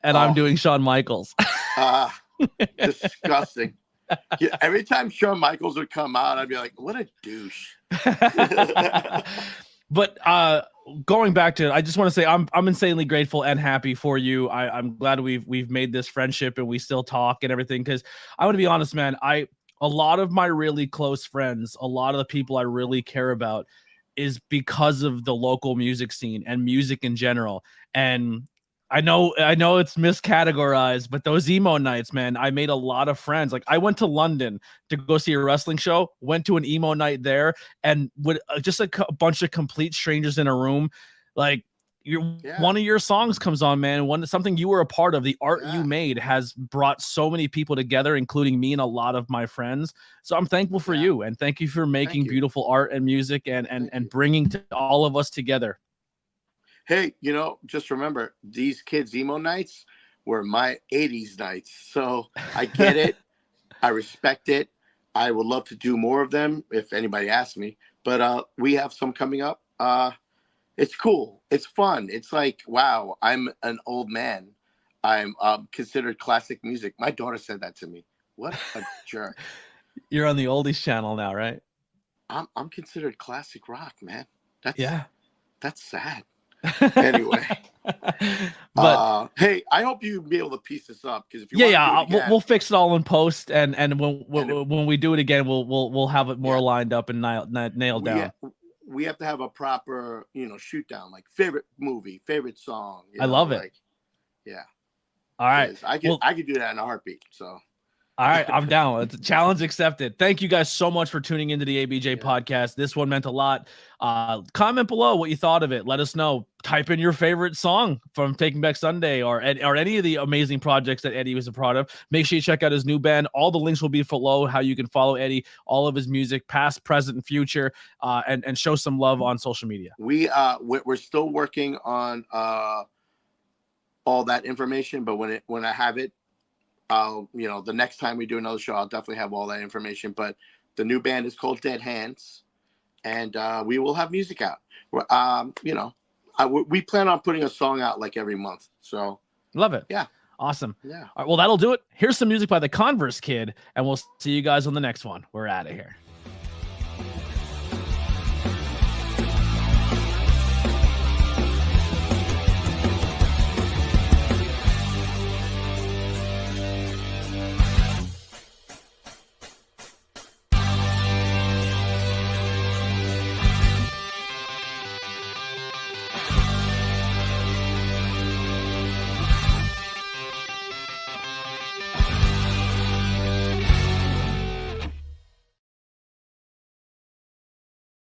and I'm doing Shawn Michaels. Disgusting. Yeah, every time Shawn Michaels would come out, I'd be like, what a douche. But going back to it, I just want to say I'm insanely grateful and happy for you. I'm glad we've made this friendship and we still talk and everything, because I want to be honest, man. A lot of my really close friends, a lot of the people I really care about is because of the local music scene and music in general. And I know it's miscategorized, but those emo nights, man, I made a lot of friends. Like, I went to London to go see a wrestling show, went to an emo night there, and with just a bunch of complete strangers in a room. Like, one of your songs comes on, man. Something you were a part of, the art you made has brought so many people together, including me and a lot of my friends. So I'm thankful for you, and thank you for making beautiful art and music and bringing all of us together. Hey, just remember, these kids' emo nights were my 80s nights. So I get it. I respect it. I would love to do more of them if anybody asks me. But we have some coming up. It's cool. It's fun. It's like, wow, I'm an old man. I'm considered classic music. My daughter said that to me. What a jerk. You're on the oldies channel now, right? I'm considered classic rock, man. That's sad. Anyway, but hey, I hope you be able to piece this up, because if you we'll fix it all in post, and when we do it again, we'll have it more lined up and nailed down. We have to have a proper shoot down, like favorite movie, favorite song. I love it. All right, I could do that in a heartbeat. So. All right, I'm down. It's a challenge accepted. Thank you guys so much for tuning into the ABJ podcast. This one meant a lot. Comment below what you thought of it. Let us know. Type in your favorite song from Taking Back Sunday or any of the amazing projects that Eddie was a part of. Make sure you check out his new band. All the links will be below, how you can follow Eddie, all of his music, past, present, and future, and show some love on social media. We're still working on all that information, but when I have it, I'll, the next time we do another show, I'll definitely have all that information. But the new band is called Dead Hands, and we will have music out. We plan on putting a song out like every month. So love it. Yeah. Awesome. Yeah. All right, well, that'll do it. Here's some music by the Converse Kid, and we'll see you guys on the next one. We're out of here.